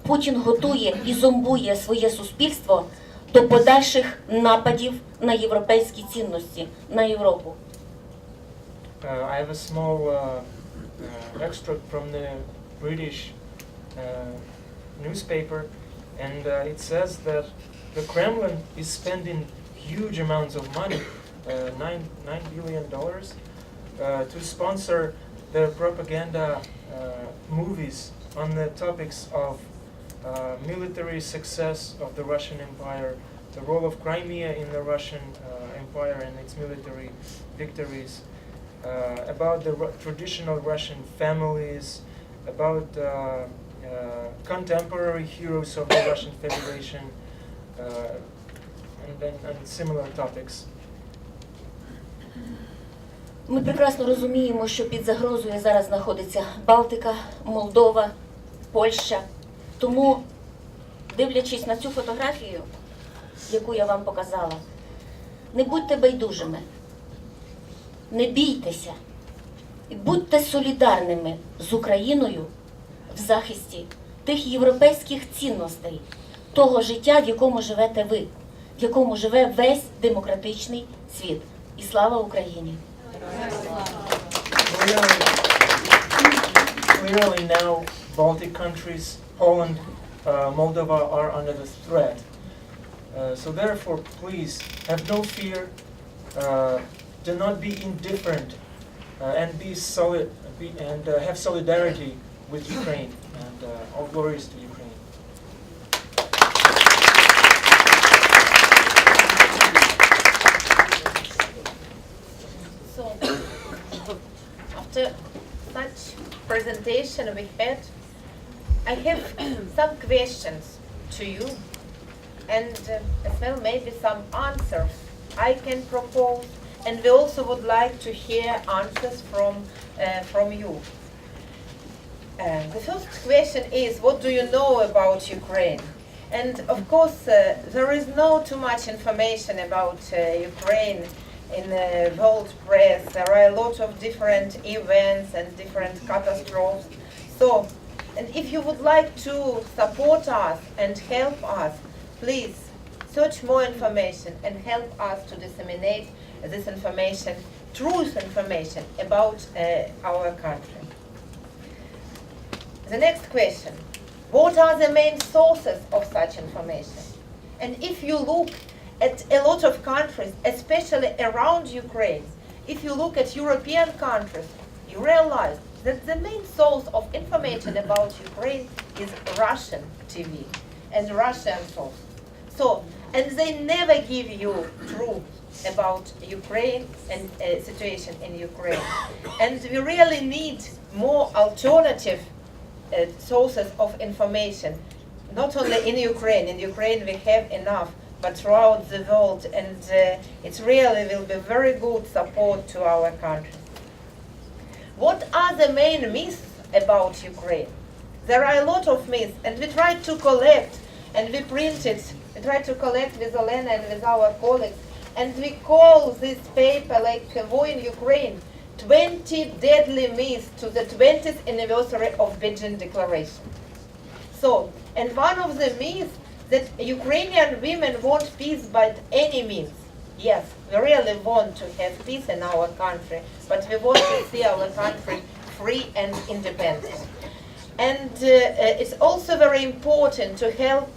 Путін готує і зомбує своє суспільство до подальших нападів на європейські цінності, на Європу. I have a small extract from the British newspaper, and it says that the Kremlin is spending huge amounts of money, $9 billion, to sponsor their propaganda movies on the topics of military success of the Russian Empire, the role of Crimea in the Russian Empire and its military victories, about the traditional Russian families, about contemporary heroes of the Russian Federation, and similar topics. Ми прекрасно розуміємо, що під загрозою зараз знаходиться Балтика, Молдова, Польща. Тому, дивлячись на цю фотографію, яку я вам показала, не будьте байдужими, не бійтеся, і будьте солідарними з Україною в захисті тих європейських цінностей, того життя, в якому живете ви, в якому живе весь демократичний світ. І слава Україні! Clearly now, Baltic countries, Poland, Moldova are under the threat. So therefore, please have no fear. Do not be indifferent, and be solid, and have solidarity with Ukraine. And all glories to Ukraine. So, after such presentation we had, I have some questions to you, and as well maybe some answers I can propose, and we also would like to hear answers from you. The first question is, what do you know about Ukraine? And of course, there is no too much information about Ukraine in the world press. There are a lot of different events and different catastrophes. So, and if you would like to support us and help us, please search more information and help us to disseminate this information, truth information about our country. The next question: what are the main sources of such information? And if you look at a lot of countries, especially around Ukraine, if you look at European countries, you realize that the main source of information about Ukraine is Russian TV and Russian source. So, and they never give you truth about Ukraine and situation in Ukraine. And we really need more alternative sources of information, not only in Ukraine. In Ukraine we have enough, but throughout the world, and it really will be very good support to our country. What are the main myths about Ukraine? There are a lot of myths, and we tried to collect, and we printed, we tried to collect with Olena and with our colleagues, and we call this paper, like War in Ukraine, 20 deadly myths to the 20th anniversary of Beijing Declaration. So, and one of the myths that Ukrainian women want peace by any means. Yes, we really want to have peace in our country, but we want to see our country free and independent. And it's also very important to help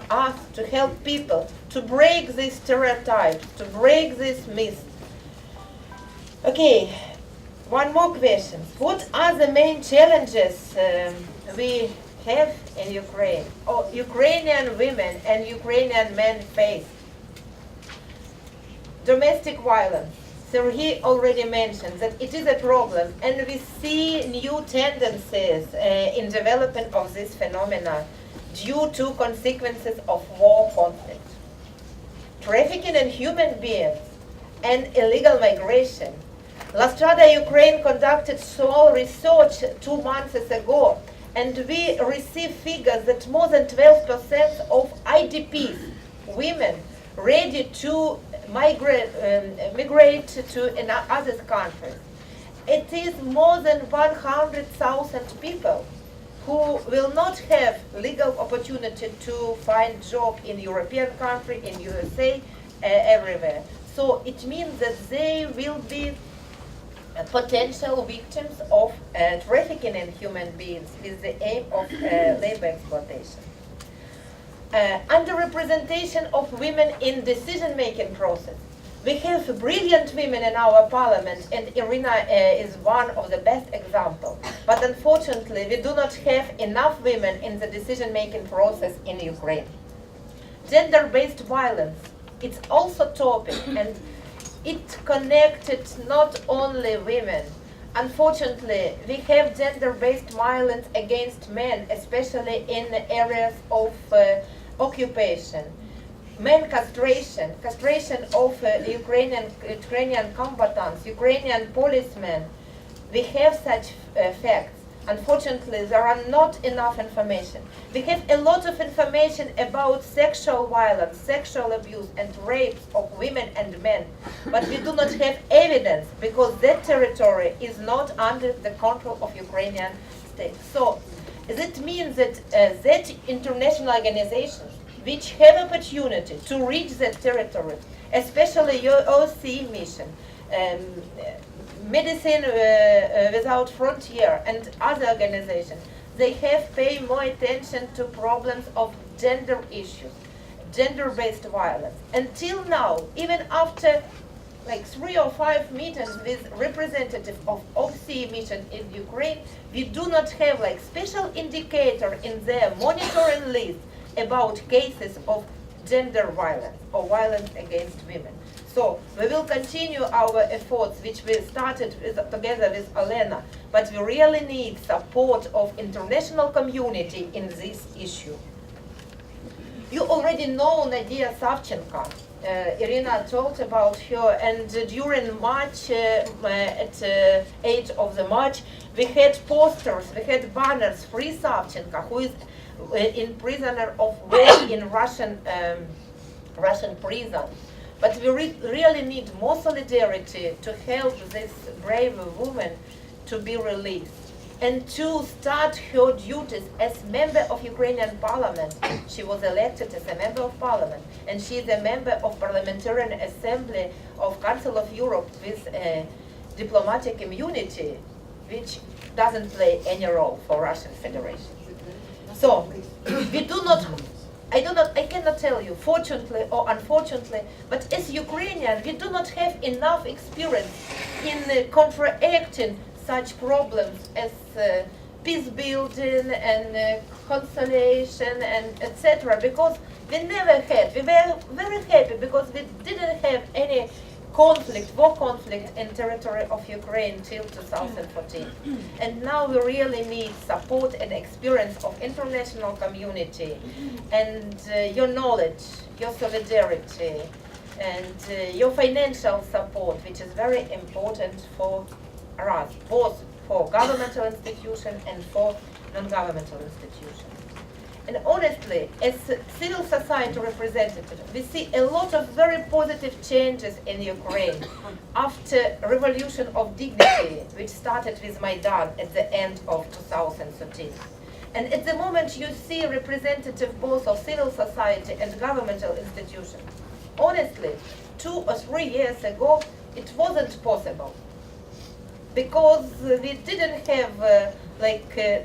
us, to help people, to break these stereotypes, to break these myths. Okay, one more question. What are the main challenges we have in Ukraine, or Ukrainian women and Ukrainian men face? Domestic violence. Sergei already mentioned that it is a problem, and we see new tendencies in development of this phenomena due to consequences of war conflict. Trafficking in human beings and illegal migration. Lastrada Ukraine conducted small research 2 months ago, and we received figures that more than 12% of IDPs, women, ready to migrate to other countries. It is more than 100,000 people who will not have legal opportunity to find job in European country, in USA, everywhere. So it means that they will be potential victims of trafficking in human beings with the aim of labor exploitation. Underrepresentation of women in decision-making process. We have brilliant women in our parliament, and Irina is one of the best examples. But unfortunately, we do not have enough women in the decision-making process in Ukraine. Gender-based violence, it's also a topic, and it connected not only women. Unfortunately, we have gender-based violence against men, especially in areas of occupation. Men castration of Ukrainian combatants, Ukrainian policemen. We have such facts. Unfortunately, there are not enough information. We have a lot of information about sexual violence, sexual abuse, and rapes of women and men, but we do not have evidence because that territory is not under the control of Ukrainian state. So that means that that international organizations which have opportunity to reach that territory, especially OSCE mission, Medicine Without Frontier and other organizations, they have paid more attention to problems of gender issues, gender-based violence. Until now, even after like 3 or 5 meetings with representatives of OSCE mission in Ukraine, we do not have like special indicator in their monitoring list about cases of gender violence or violence against women. So we will continue our efforts, which we started together with Olena, but we really need support of international community in this issue. You already know Nadia Savchenko. Irina talked about her, and during March, at 8th of the March, we had posters, we had banners, Free Savchenko, who is in prisoner of war in Russian prison. But we really need more solidarity to help this brave woman to be released and to start her duties as member of Ukrainian parliament. She was elected as a member of parliament, and she is a member of Parliamentarian Assembly of Council of Europe with diplomatic immunity, which doesn't play any role for Russian Federation. So we do not. I cannot tell you, fortunately or unfortunately, but as Ukrainian, we do not have enough experience in counteracting such problems as peace building and conciliation and etc. Because we never had. We were very happy because we didn't have any war conflict in territory of Ukraine till 2014. And now we really need support and experience of international community and your knowledge, your solidarity, and your financial support, which is very important for us, both for governmental institutions and for non-governmental institutions. And honestly, as civil society representative, we see a lot of very positive changes in Ukraine after Revolution of Dignity, which started with Maidan at the end of 2013. And at the moment you see representatives both of civil society and governmental institutions. Honestly, 2 or 3 years ago, it wasn't possible. Because we didn't have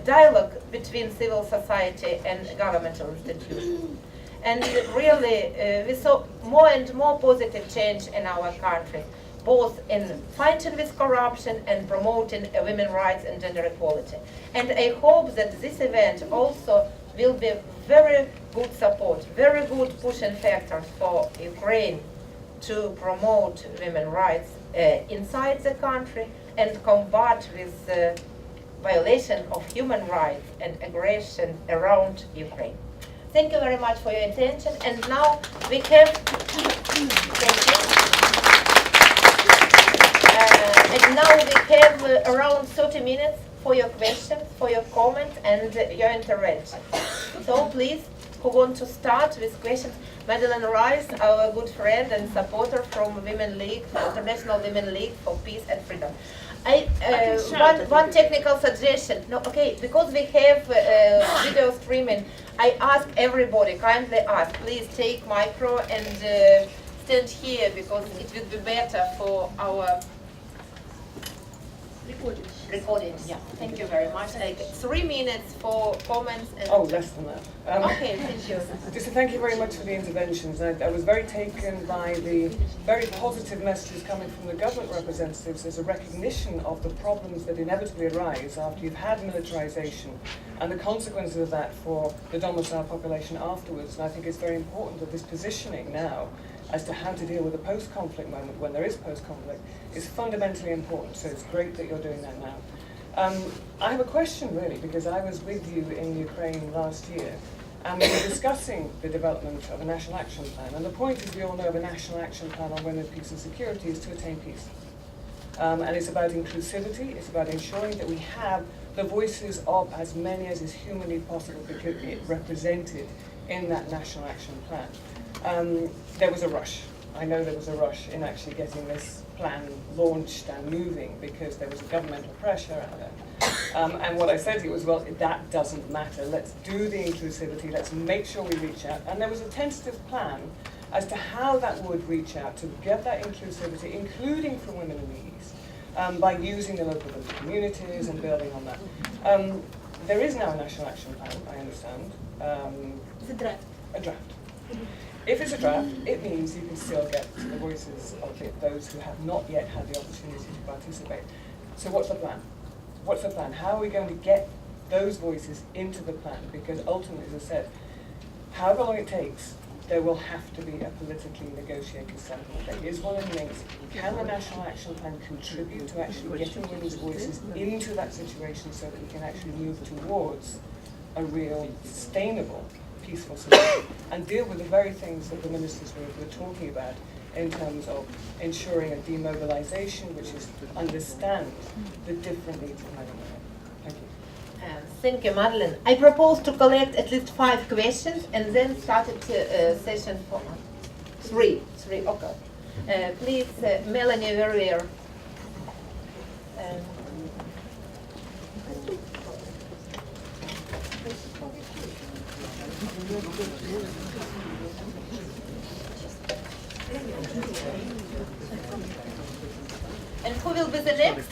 dialogue between civil society and governmental institutions. And really, we saw more and more positive change in our country, both in fighting with corruption and promoting women's rights and gender equality. And I hope that this event also will be very good support, very good pushing factor for Ukraine to promote women's rights inside the country and combat with violation of human rights and aggression around Ukraine. Thank you very much for your attention. And now we have, thank you. And now we have around 30 minutes for your questions, for your comments, and your interaction. So please, who want to start with questions? Madeleine Rice, our good friend and supporter from Women League, International Women League for Peace and Freedom. One technical suggestion. No, okay, because we have video streaming, I ask everybody, kindly ask, please take micro and stand here because it will be better for our recording. Yeah, thank you very much. Like 3 minutes for comments. And oh, less than that. Okay, thank you. Just to thank you very much for the interventions. I was very taken by the very positive messages coming from the government representatives as a recognition of the problems that inevitably arise after you've had militarization and the consequences of that for the domicile population afterwards. And I think it's very important that this positioning now as to how to deal with a post-conflict moment when there is post-conflict is fundamentally important. So it's great that you're doing that now. I have a question really, because I was with you in Ukraine last year and we were discussing the development of a national action plan. And the point, as we all know, of a national action plan on women, peace and security is to attain peace. And it's about inclusivity, it's about ensuring that we have the voices of as many as is humanly possible because it represented in that national action plan. There was a rush. I know there was a rush in actually getting this plan launched and moving because there was a governmental pressure out there. And what I said to you was, well, that doesn't matter. Let's do the inclusivity. Let's make sure we reach out. And there was a tentative plan as to how that would reach out to get that inclusivity, including for women in the East, by using the local communities and building on that. There is now a national action plan, I understand. It's a draft. A draft. If it's a draft, it means you can still get the voices of those who have not yet had the opportunity to participate. So what's the plan? What's the plan? How are we going to get those voices into the plan? Because ultimately, as I said, however long it takes, there will have to be a politically negotiated settlement. That is one of the things. Can the National Action Plan contribute to actually getting women's voices into that situation so that we can actually move towards a real sustainable peaceful solution and deal with the very things that the ministers were talking about in terms of ensuring a demobilization, which is to understand the different needs of men and women. Thank you. Thank you, Madeleine. I propose to collect at least 5 questions and then start a session for 3. Okay. Please, Melanie Verrier. And who will be the next?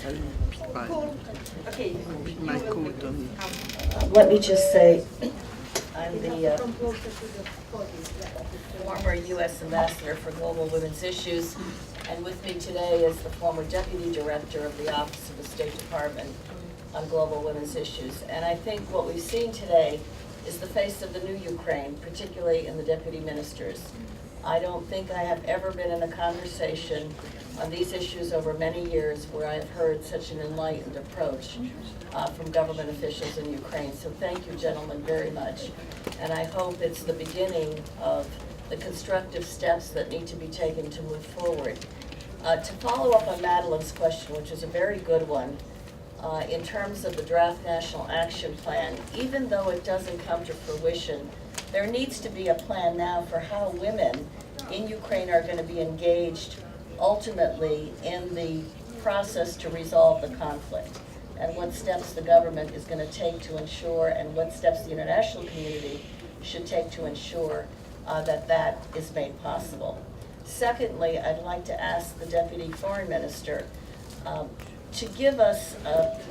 Okay. Let me just say, I'm the former U.S. Ambassador for Global Women's Issues, and with me today is the former Deputy Director of the Office of the State Department on Global Women's Issues. And I think what we've seen today is the face of the new Ukraine, particularly in the deputy ministers. I don't think I have ever been in a conversation on these issues over many years where I have heard such an enlightened approach from government officials in Ukraine. So thank you, gentlemen, very much. And I hope it's the beginning of the constructive steps that need to be taken to move forward. To follow up on Madeleine's question, which is a very good one, in terms of the draft National Action Plan, even though it doesn't come to fruition, there needs to be a plan now for how women in Ukraine are going to be engaged ultimately in the process to resolve the conflict. and what steps the government is going to take to ensure, and what steps the international community should take to ensure that that is made possible. Secondly, I'd like to ask the Deputy Foreign Minister to give us,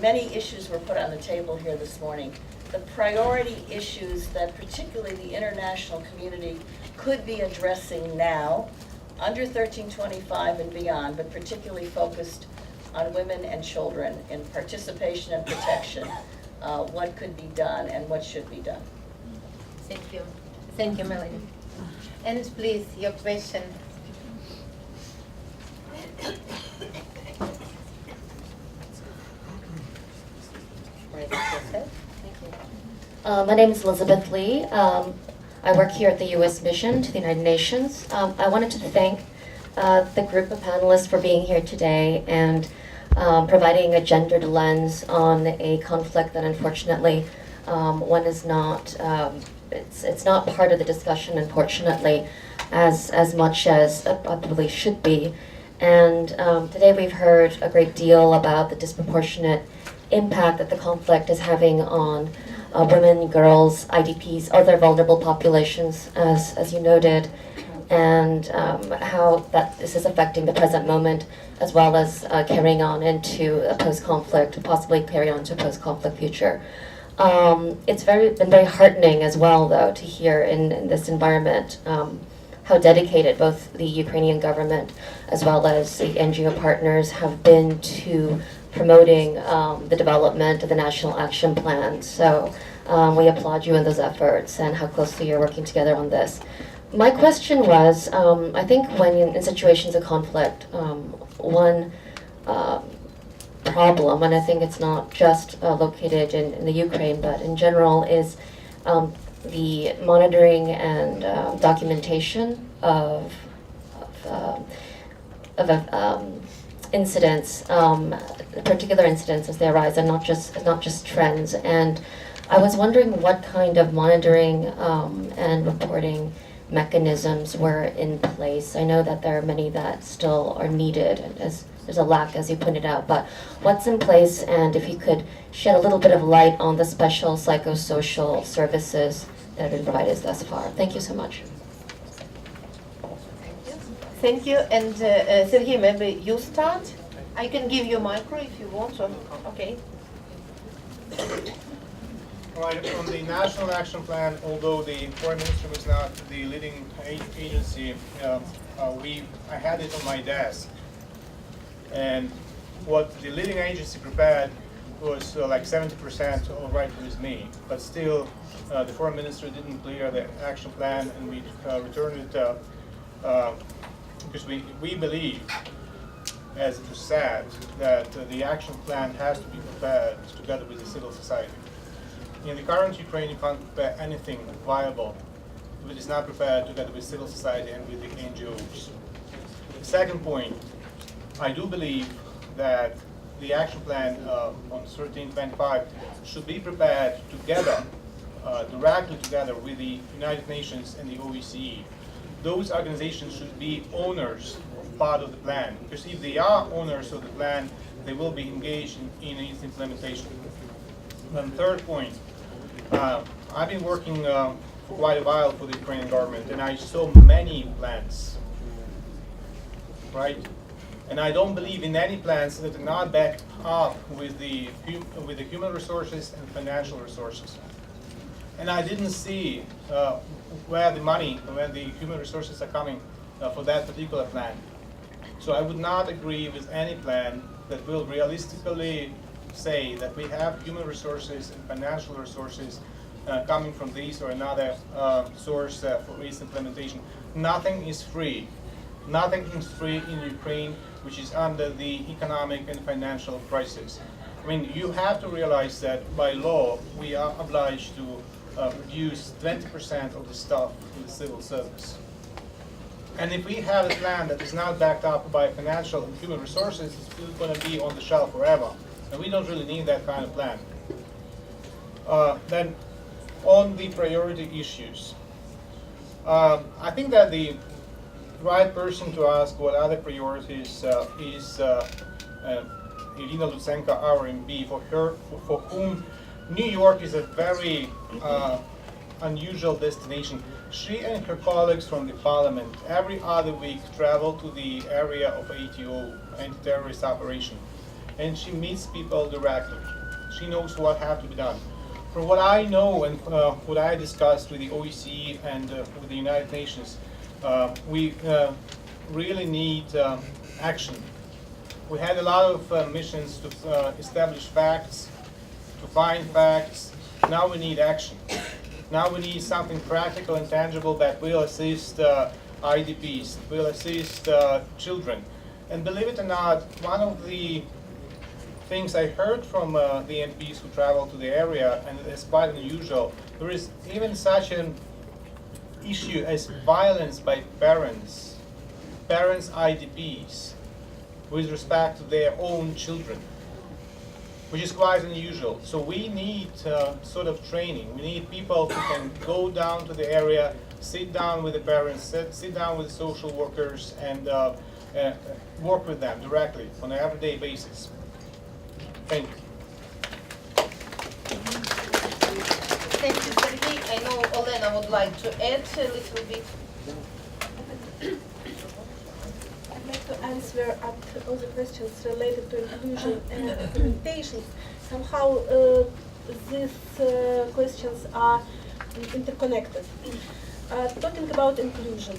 many issues were put on the table here this morning, the priority issues that particularly the international community could be addressing now, under 1325 and beyond, but particularly focused on women and children in participation and protection. What could be done and what should be done? Thank you. Thank you, Melanie. And please, your question. My name is Elizabeth Lee. I work here at the U.S. Mission to the United Nations. I wanted to thank the group of panelists for being here today and providing a gendered lens on a conflict that unfortunately one is not, it's not part of the discussion, unfortunately, as much as it probably should be. And today we've heard a great deal about the disproportionate impact that the conflict is having on women, girls, IDPs, other vulnerable populations, as you noted, and how that this is affecting the present moment, as well as carrying on into a post-conflict, possibly carry on to a post-conflict future. It's been very heartening as well, though, to hear in this environment how dedicated both the Ukrainian government as well as the NGO partners have been to promoting the development of the National Action Plan. So we applaud you in those efforts and how closely you're working together on this. My question was, I think when in situations of conflict, one problem, and I think it's not just located in the Ukraine, but in general, is the monitoring and documentation of incidents, particular incidents as they arise, and not just trends. And I was wondering what kind of monitoring and reporting mechanisms were in place. I know that there are many that still are needed, and there's a lack, as you pointed out, but what's in place, and if you could shed a little bit of light on the special psychosocial services that have been provided thus far. Thank you so much. Thank you. And Sergey, maybe you start? I can give you a micro if you want. So, okay. Right, on the National Action Plan, although the Foreign Ministry was not the leading agency, I had it on my desk. And what the leading agency prepared was like 70% all right with me, but still the Foreign Ministry didn't clear the action plan, and we returned it because we believe, as it was said, that the action plan has to be prepared together with the civil society. In the current Ukraine, you can't prepare anything viable if it is not prepared together with civil society and with the NGOs. The second point, I do believe that the action plan on 1325 should be prepared together, directly together with the United Nations and the OECE. Those organizations should be owners of part of the plan, because if they are owners of the plan, they will be engaged in its implementation. And third point, I've been working for quite a while for the Ukrainian government, and I saw many plans, right? And I don't believe in any plans that are not backed up with the human resources and financial resources. And I didn't see where the money, where the human resources are coming for that particular plan. So I would not agree with any plan that will realistically say that we have human resources and financial resources coming from this or another source for its implementation. Nothing is free. Nothing is free in Ukraine, which is under the economic and financial crisis. I mean, you have to realize that by law, we are obliged to produce 20% of the staff in the civil service. And if we have a plan that is not backed up by financial and human resources, it's still going to be on the shelf forever. And we don't really need that kind of plan. Then, on the priority issues, I think that the right person to ask what other priorities is Irina Lutsenko, our MB, for whom New York is a very unusual destination. She and her colleagues from the parliament every other week travel to the area of ATO, anti-terrorist operation, and she meets people directly. She knows what has to be done. From what I know and what I discussed with the OEC and with the United Nations, we really need action. We had a lot of missions to establish facts, to find facts. Now we need action. Now we need something practical and tangible that will assist IDPs, will assist children. And believe it or not, one of the things I heard from the MPs who travel to the area, and it's quite unusual, there is even such an issue as violence by parents IDPs, with respect to their own children, which is quite unusual. So we need sort of training. We need people who can go down to the area, sit down with the parents, sit down with the social workers, and work with them directly on an everyday basis. Thank you. Thank you, Sergey. I know Olena would like to add a little bit. I'd like to answer up to all the questions related to inclusion and implementation. Somehow these questions are interconnected. Talking about inclusion,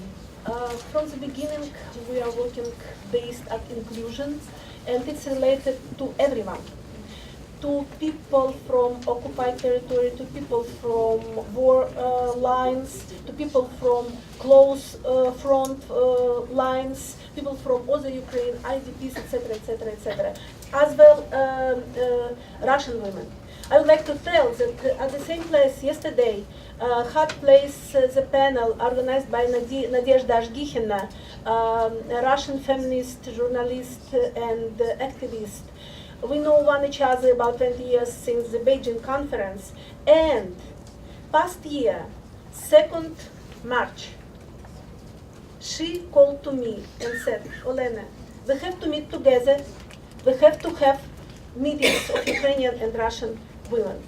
from the beginning we are working based on inclusion, and it's related to everyone. To people from occupied territory, to people from war lines, to people from close front lines, people from other Ukraine, IDPs, etc., etc., etc., as well Russian women. I would like to tell that at the same place yesterday had place the panel organized by Nadezhda Ashgikhina, a Russian feminist journalist and activist. We know one each other about 20 years since the Beijing conference, and past year, 2nd March, she called to me and said, Olena, we have to meet together, we have to have meetings of Ukrainian and Russian women.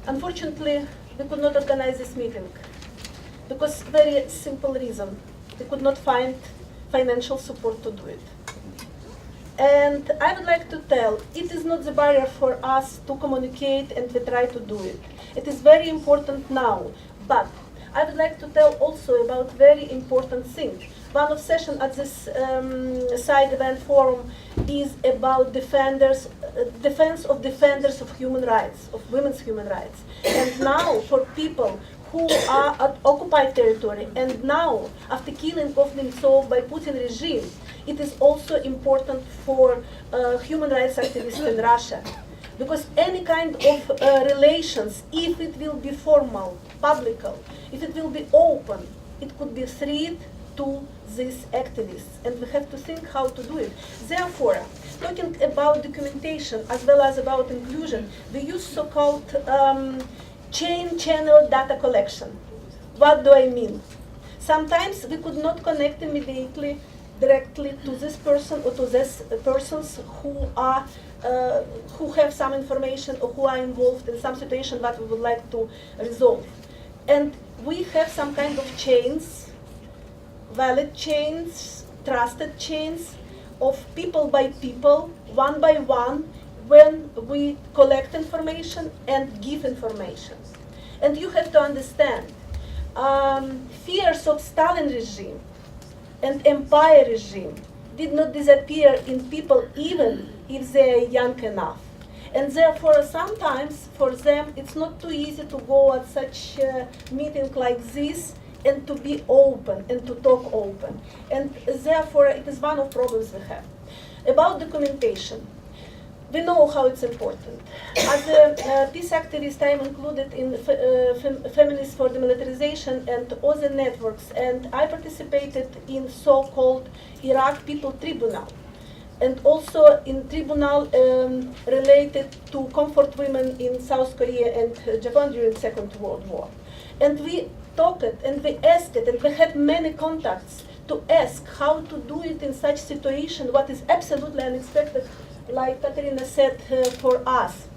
Unfortunately, we could not organize this meeting because very simple reason, we could not find financial support to do it. And I would like to tell, it is not the barrier for us to communicate and we try to do it. It is very important now, but I would like to tell also about very important thing. One of session at this side event forum is about defense of defenders of human rights, of women's human rights. And now for people who are at occupied territory, and now after killing of Nemtsov by Putin regime, it is also important for human rights activists in Russia. Because any kind of relations, if it will be formal, publical, if it will be open, it could be threat to these activists, and we have to think how to do it. Therefore, talking about documentation as well as about inclusion, we use so-called chain channel data collection. What do I mean? Sometimes we could not connect immediately directly to this person or to these persons who are who have some information or who are involved in some situation that we would like to resolve. And we have some kind of chains, valid chains, trusted chains of people by people, one by one, when we collect information and give information. And you have to understand, fears of Stalin regime and empire regime did not disappear in people even if they are young enough. And therefore sometimes for them it's not too easy to go at such a meeting like this and to be open and to talk open. And therefore it is one of the problems we have. About documentation, we know how it's important. As a peace activist, I am included in Feminists for Demilitarization and other networks, and I participated in so-called Iraq People Tribunal, and also in tribunal related to comfort women in South Korea and Japan during Second World War. And we talked and we asked and we had many contacts to ask how to do it in such situation, what is absolutely unexpected, like Katerina said, for us.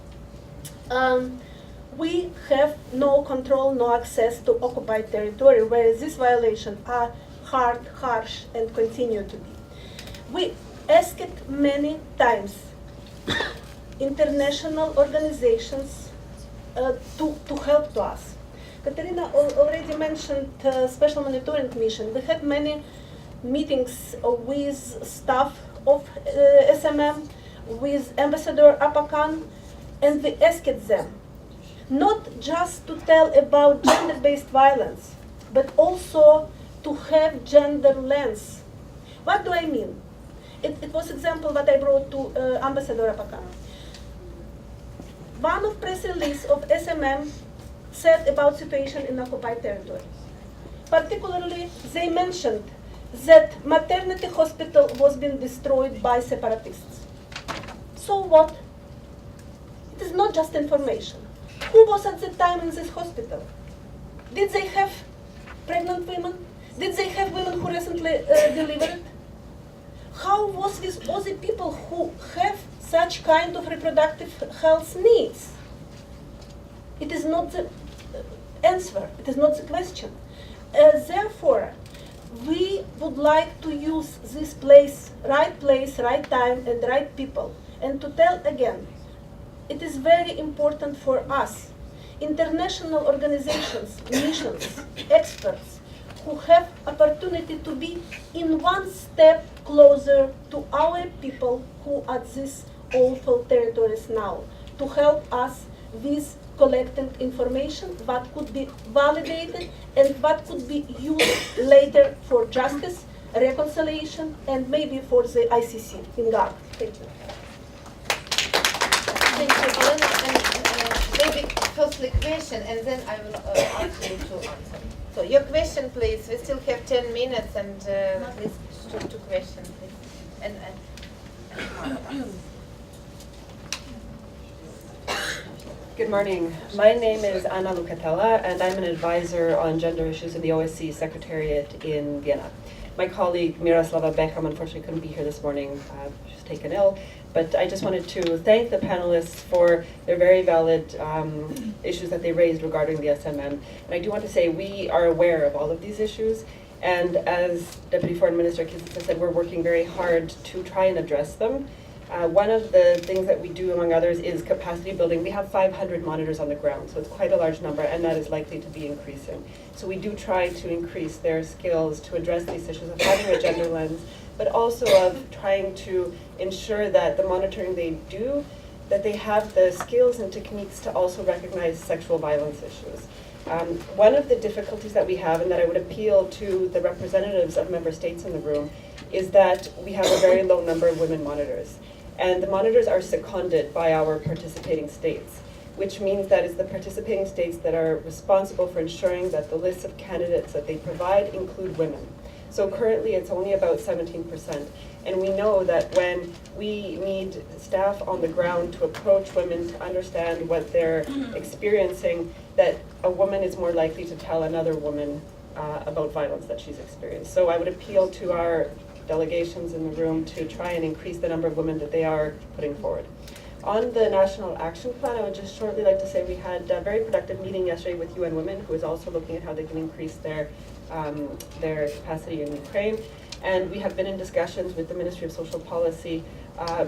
We have no control, no access to occupied territory, where these violations are hard, harsh, and continue to be. We asked many times international organizations to help to us. Katerina already mentioned Special Monitoring Mission. We had many meetings with staff of SMM, with Ambassador Apakan, and we asked them not just to tell about gender-based violence, but also to have gender lens. What do I mean? It was example that I brought to Ambassador Apakan. One of press release of SMM said about situation in occupied territory. Particularly, they mentioned that maternity hospital was being destroyed by separatists. So what? It is not just information. Who was at the time in this hospital? Did they have pregnant women? Did they have women who recently delivered? How was with all the people who have such kind of reproductive health needs? It is not the answer, it is not the question. Therefore, we would like to use this place, right time, and right people, and to tell again, it is very important for us, international organizations, missions, experts, who have opportunity to be in one step closer to our people who are these awful territories now, to help us with collecting information what could be validated and what could be used later for justice, reconciliation, and maybe for the ICC in Gaza. Thank you. Thank you, Elena. And maybe firstly question, and then I will ask you to answer. So your question, please. We still have 10 minutes, and please two questions, please. And Good morning. My name is Anna Lucatella, and I'm an advisor on gender issues in the OSCE Secretariat in Vienna. My colleague Miroslava Beckham unfortunately couldn't be here this morning. She's taken ill. But I just wanted to thank the panelists for their very valid issues that they raised regarding the SMM. And I do want to say we are aware of all of these issues. And as Deputy Foreign Minister Kizitsa said, we're working very hard to try and address them. One of the things that we do, among others, is capacity building. We have 500 monitors on the ground, so it's quite a large number, and that is likely to be increasing. So we do try to increase their skills to address these issues of having a gender lens, but also of trying to ensure that the monitoring they do, that they have the skills and techniques to also recognize sexual violence issues. One of the difficulties that we have, and that I would appeal to the representatives of member states in the room, is that we have a very low number of women monitors. And the monitors are seconded by our participating states, which means that it's the participating states that are responsible for ensuring that the lists of candidates that they provide include women. So currently it's only about 17%. And we know that when we need staff on the ground to approach women to understand what they're experiencing, that a woman is more likely to tell another woman about violence that she's experienced. So I would appeal to our delegations in the room to try and increase the number of women that they are putting forward. On the National Action Plan, I would just shortly like to say we had a very productive meeting yesterday with UN Women, who is also looking at how they can increase their capacity in Ukraine. And we have been in discussions with the Ministry of Social Policy,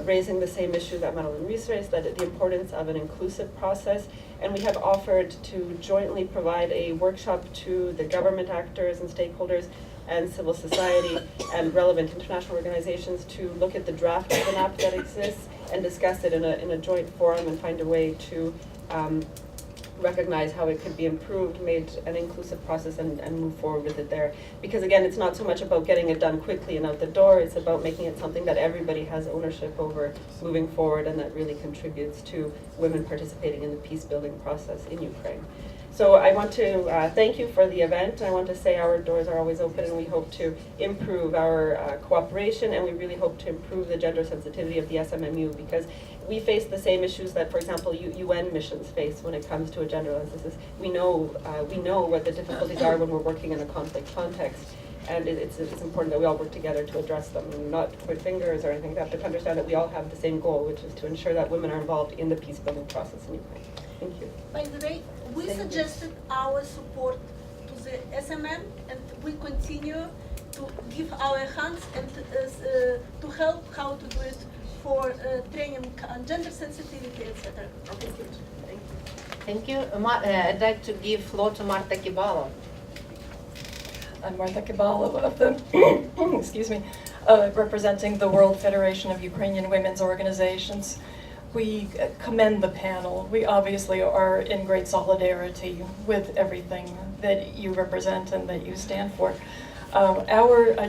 raising the same issue that Madeline Rees raised, that the importance of an inclusive process. And we have offered to jointly provide a workshop to the government actors and stakeholders and civil society and relevant international organizations to look at the draft of the map that exists and discuss it in a joint forum and find a way to recognize how it could be improved, made an inclusive process, and move forward with it there. Because again, it's not so much about getting it done quickly and out the door, it's about making it something that everybody has ownership over moving forward, and that really contributes to women participating in the peace building process in Ukraine. So I want to thank you for the event. I want to say our doors are always open, and we hope to improve our cooperation, and we really hope to improve the gender sensitivity of the SMMU, because we face the same issues that, for example, UN missions face when it comes to a gender lens. We know what the difficulties are when we're working in a conflict context. and it's important that we all work together to address them, and not to point fingers or anything like that, but to understand that we all have the same goal, which is to ensure that women are involved in the peace-building process in Ukraine. Thank you. By the way, we suggested our support to the SMM, and we continue to give our hands and to help how to do it for training on gender sensitivity, etc. Thank you. Thank you. I'd like to give floor to Marta Kibalo. I'm Martha Kibalo of the, excuse me, representing the World Federation of Ukrainian Women's Organizations. We commend the panel. We obviously are in great solidarity with everything that you represent and that you stand for.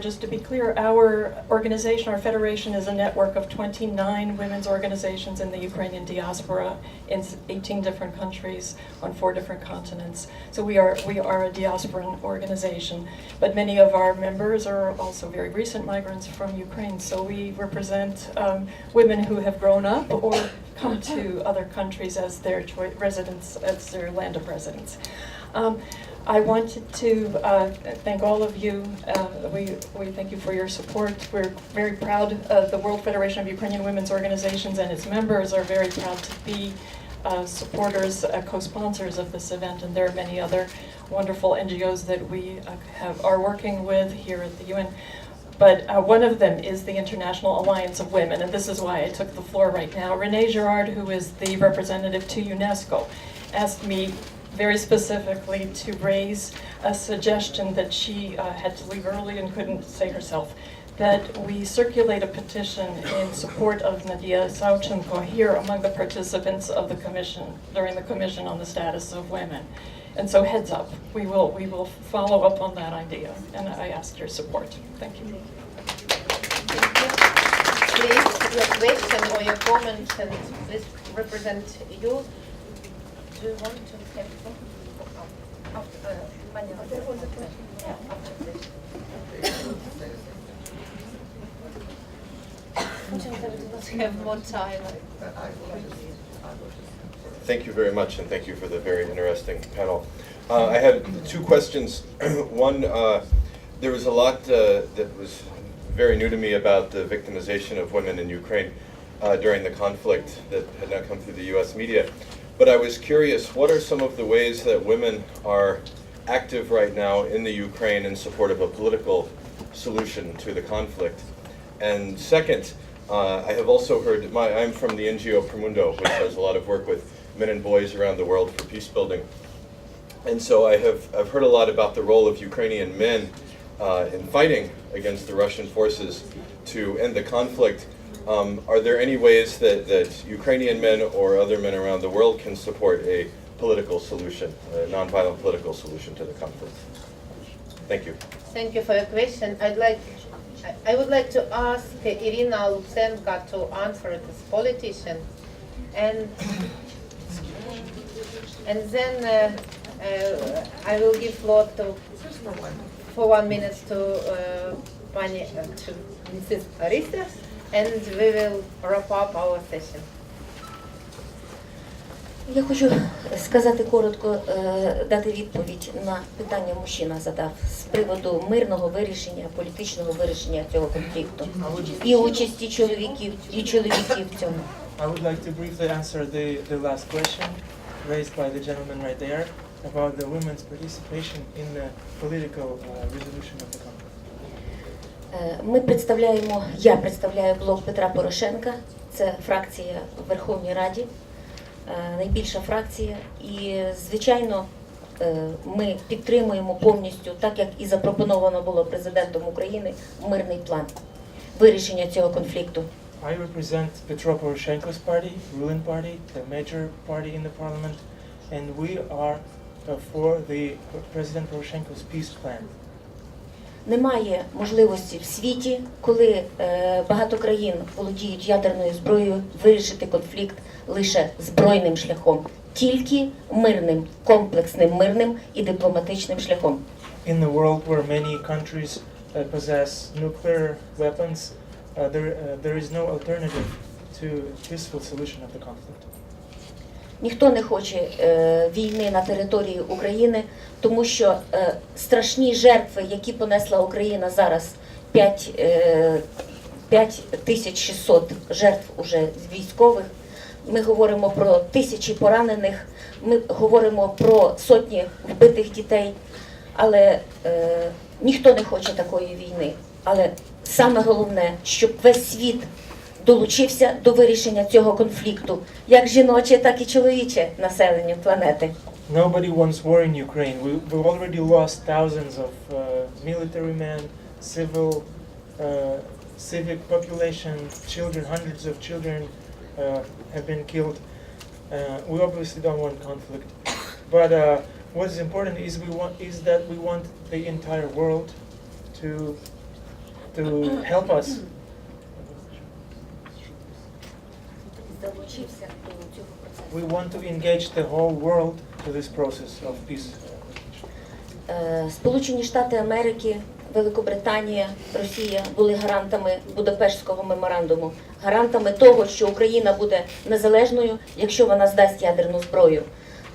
Just to be clear, our organization, our federation, is a network of 29 women's organizations in the Ukrainian diaspora in 18 different countries on 4 different continents. So we are a diasporan organization, but many of our members are also very recent migrants from Ukraine. So we represent women who have grown up or come to other countries as their residence, as their land of residence. I wanted to thank all of you. We thank you for your support. We're very proud of the World Federation of Ukrainian Women's Organizations, and its members are very proud to be supporters, co-sponsors of this event, and there are many other wonderful NGOs that we are working with here at the UN. But one of them is the International Alliance of Women, and this is why I took the floor right now. Renee Girard, who is the representative to UNESCO, asked me very specifically to raise a suggestion that she had to leave early and couldn't say herself, that we circulate a petition in support of Nadia Savchenko here among the participants of the commission, during the Commission on the Status of Women. And so heads up, we will follow up on that idea, and I ask your support. Thank you. Please, your question or your comment, and please represent you. Do you want to have have more time. Thank you very much, and thank you for the very interesting panel. I had 2 questions. One, there was a lot that was very new to me about the victimization of women in Ukraine during the conflict that had not come through the U.S. media. But I was curious, what are some of the ways that women are active right now in the Ukraine in support of a political solution to the conflict? And second, I have also heard, I'm from the NGO Promundo, which does a lot of work with men and boys around the world for peace building. And so I've heard a lot about the role of Ukrainian men in fighting against the Russian forces to end the conflict. Are there any ways that Ukrainian men or other men around the world can support a political solution, a nonviolent political solution to the conflict? Thank you. Thank you for your question. I would like to ask Irina Lutsenko to answer it as politician, and then I will give floor for 1 minute to Mrs. Arista, and we will wrap up our session. Я хочу сказати коротко, дати відповідь на питання мужчина задав з приводу мирного вирішення, політичного вирішення цього конфлікту і участі чоловіків в цьому. I would like to briefly answer the last question raised by the gentleman right there about the women's participation in the political resolution of the conflict. Я представляю блок Петра Порошенка, це фракція в Верховній Раді, найбільша фракція, і, звичайно, ми підтримуємо повністю, так як і запропоновано було президентом України, мирний план вирішення цього конфликту. I represent Petro Poroshenko's party, ruling party, the major party in the parliament, and we are for the President Poroshenko's peace plan. Немає можливості в світі, коли багато країн володіють ядерною зброєю, вирішити конфлікт лише збройним шляхом, тільки мирним, комплексним мирним і дипломатичним шляхом. In the world where many countries possess nuclear weapons, there is no alternative to a peaceful solution of the conflict. Ніхто не хоче війни на території України, тому що страшні жертви, які понесла Україна зараз, 5600 жертв уже з військових, ми говоримо про тисячі поранених, ми говоримо про сотні вбитих дітей, але ніхто не хоче такої війни. Але саме головне, щоб весь світ долучився до вирішення цього конфлікту, як жіноче, так і чоловіче населення планети. Nobody wants war in Ukraine. We've already lost thousands of military men, civic population, children, hundreds of children have been killed. We obviously don't want conflict, but what is important is that we want the entire world to help us. We want to engage the whole world to this process of peace. Сполучені Штати Америки, Великобританія, Росія були гарантами Будапештського меморандуму, гарантами того, що Україна буде незалежною, якщо вона здасть ядерну зброю.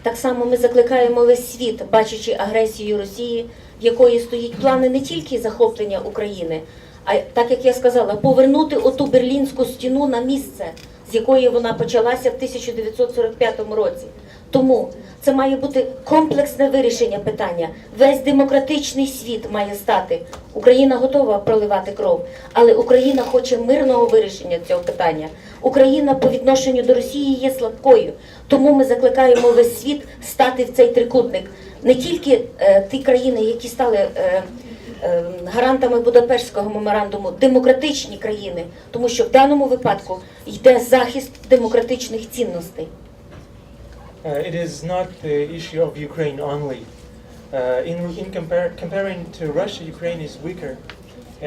Так само ми закликаємо весь світ, бачачи агресію Росії, в якої стоїть плани не тільки захоплення України, а, так як я сказала, повернути оту Берлінську стіну на місце, з якої вона почалася в 1945 році. Тому це має бути комплексне вирішення питання. Весь демократичний світ має стати. Україна готова проливати кров, але Україна хоче мирного вирішення цього питання. Україна по відношенню до Росії є слабкою. Тому ми закликаємо весь світ стати в цей трикутник. Не тільки ті країни, які стали гарантами Будапештського меморандуму, демократичні країни, тому що в даному випадку йде захист демократичних цінностей. It is not the issue of Ukraine only. Comparing to Russia, Ukraine is weaker,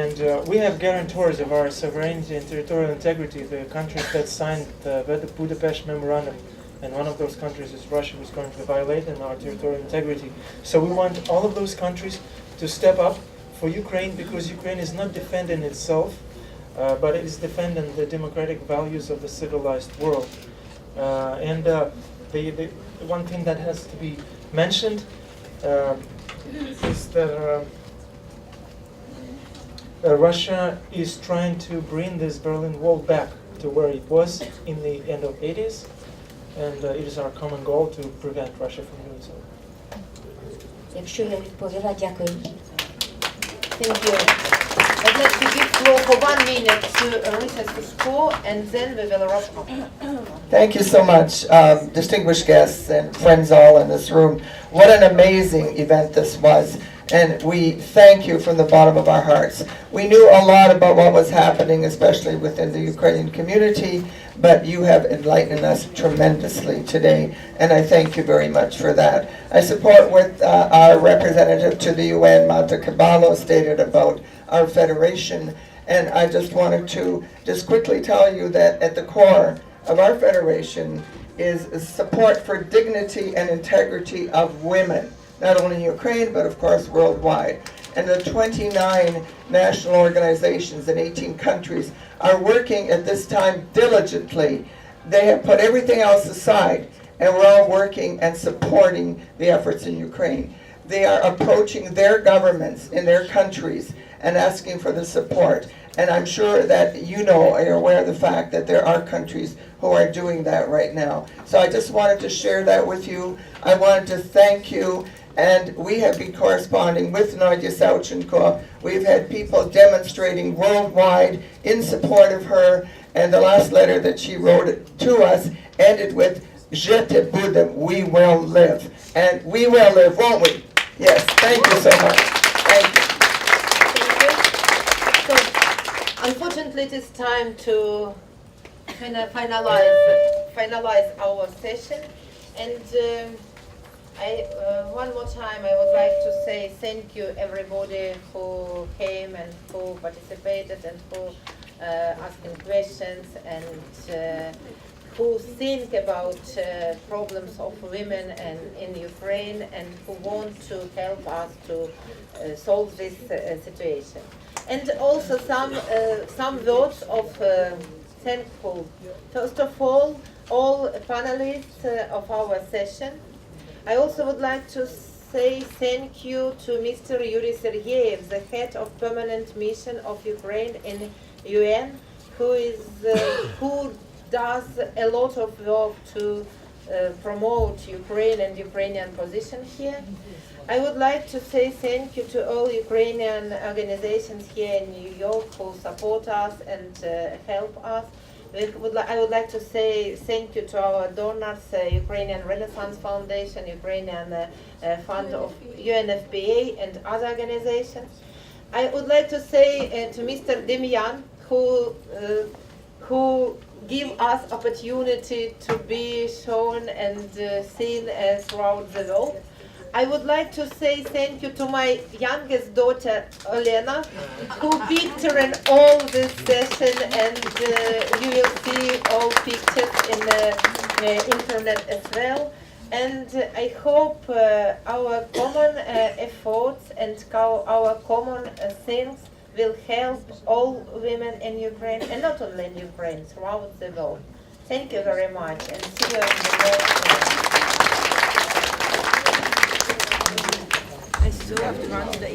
and we have guarantors of our sovereignty and territorial integrity, the countries that signed the Budapest Memorandum, and one of those countries is Russia, who is going to violate our territorial integrity. So we want all of those countries to step up for Ukraine, because Ukraine is not defending itself, but it is defending the democratic values of the civilized world. The one thing that has to be mentioned is that Russia is trying to bring this Berlin Wall back to where it was in the end of 80s, and it is our common goal to prevent Russia from doing so. Якщо я відповіла, дякую. Thank you. I'd like to give floor for 1 minute to Rita Susko, and then we will wrap up. Thank you so much, distinguished guests and friends all in this room. What an amazing event this was, and we thank you from the bottom of our hearts. We knew a lot about what was happening, especially within the Ukrainian community, but you have enlightened us tremendously today, and I thank you very much for that. I support what our representative to the UN, Mata Caballo, stated about our federation, and I just wanted to just quickly tell you that at the core of our federation is support for dignity and integrity of women, not only in Ukraine, but of course worldwide. And the 29 national organizations in 18 countries are working at this time diligently. They have put everything else aside, and we're all working and supporting the efforts in Ukraine. They are approaching their governments in their countries and asking for the support. And I'm sure that you know, are aware of the fact that there are countries who are doing that right now. So I just wanted to share that with you. I wanted to thank you. And we have been corresponding with Nadia Savchenko. We've had people demonstrating worldwide in support of her. And the last letter that she wrote to us ended with, Je te budem, we will live. And we will live, won't we? Yes, thank you so much. Thank you. So, unfortunately, it is time to finalize our session. And one more time, I would like to say thank you everybody who came and who participated and who asking questions and who think about problems of women and in Ukraine and who want to help us to solve this situation. And also some words of thankful. First of all, all panelists of our session. I also would like to say thank you to Mr. Yuri Sergeyev, the head of permanent mission of Ukraine in UN, who does a lot of work to promote Ukraine and Ukrainian position here. I would like to say thank you to all Ukrainian organizations here in New York who support us and help us. I would like to say thank you to our donors, Ukrainian Renaissance Foundation, Ukrainian Fund of UNFPA and other organizations. I would like to say to Mr. Demyan, who give us opportunity to be shown and seen throughout the world. I would like to say thank you to my youngest daughter, Olena, who pictured all this session, and you will see all pictures in the internet as well. And I hope our common efforts and our common things will help all women in Ukraine, and not only in Ukraine, throughout the world. Thank you very much, and see you in the next one. I still have to run to the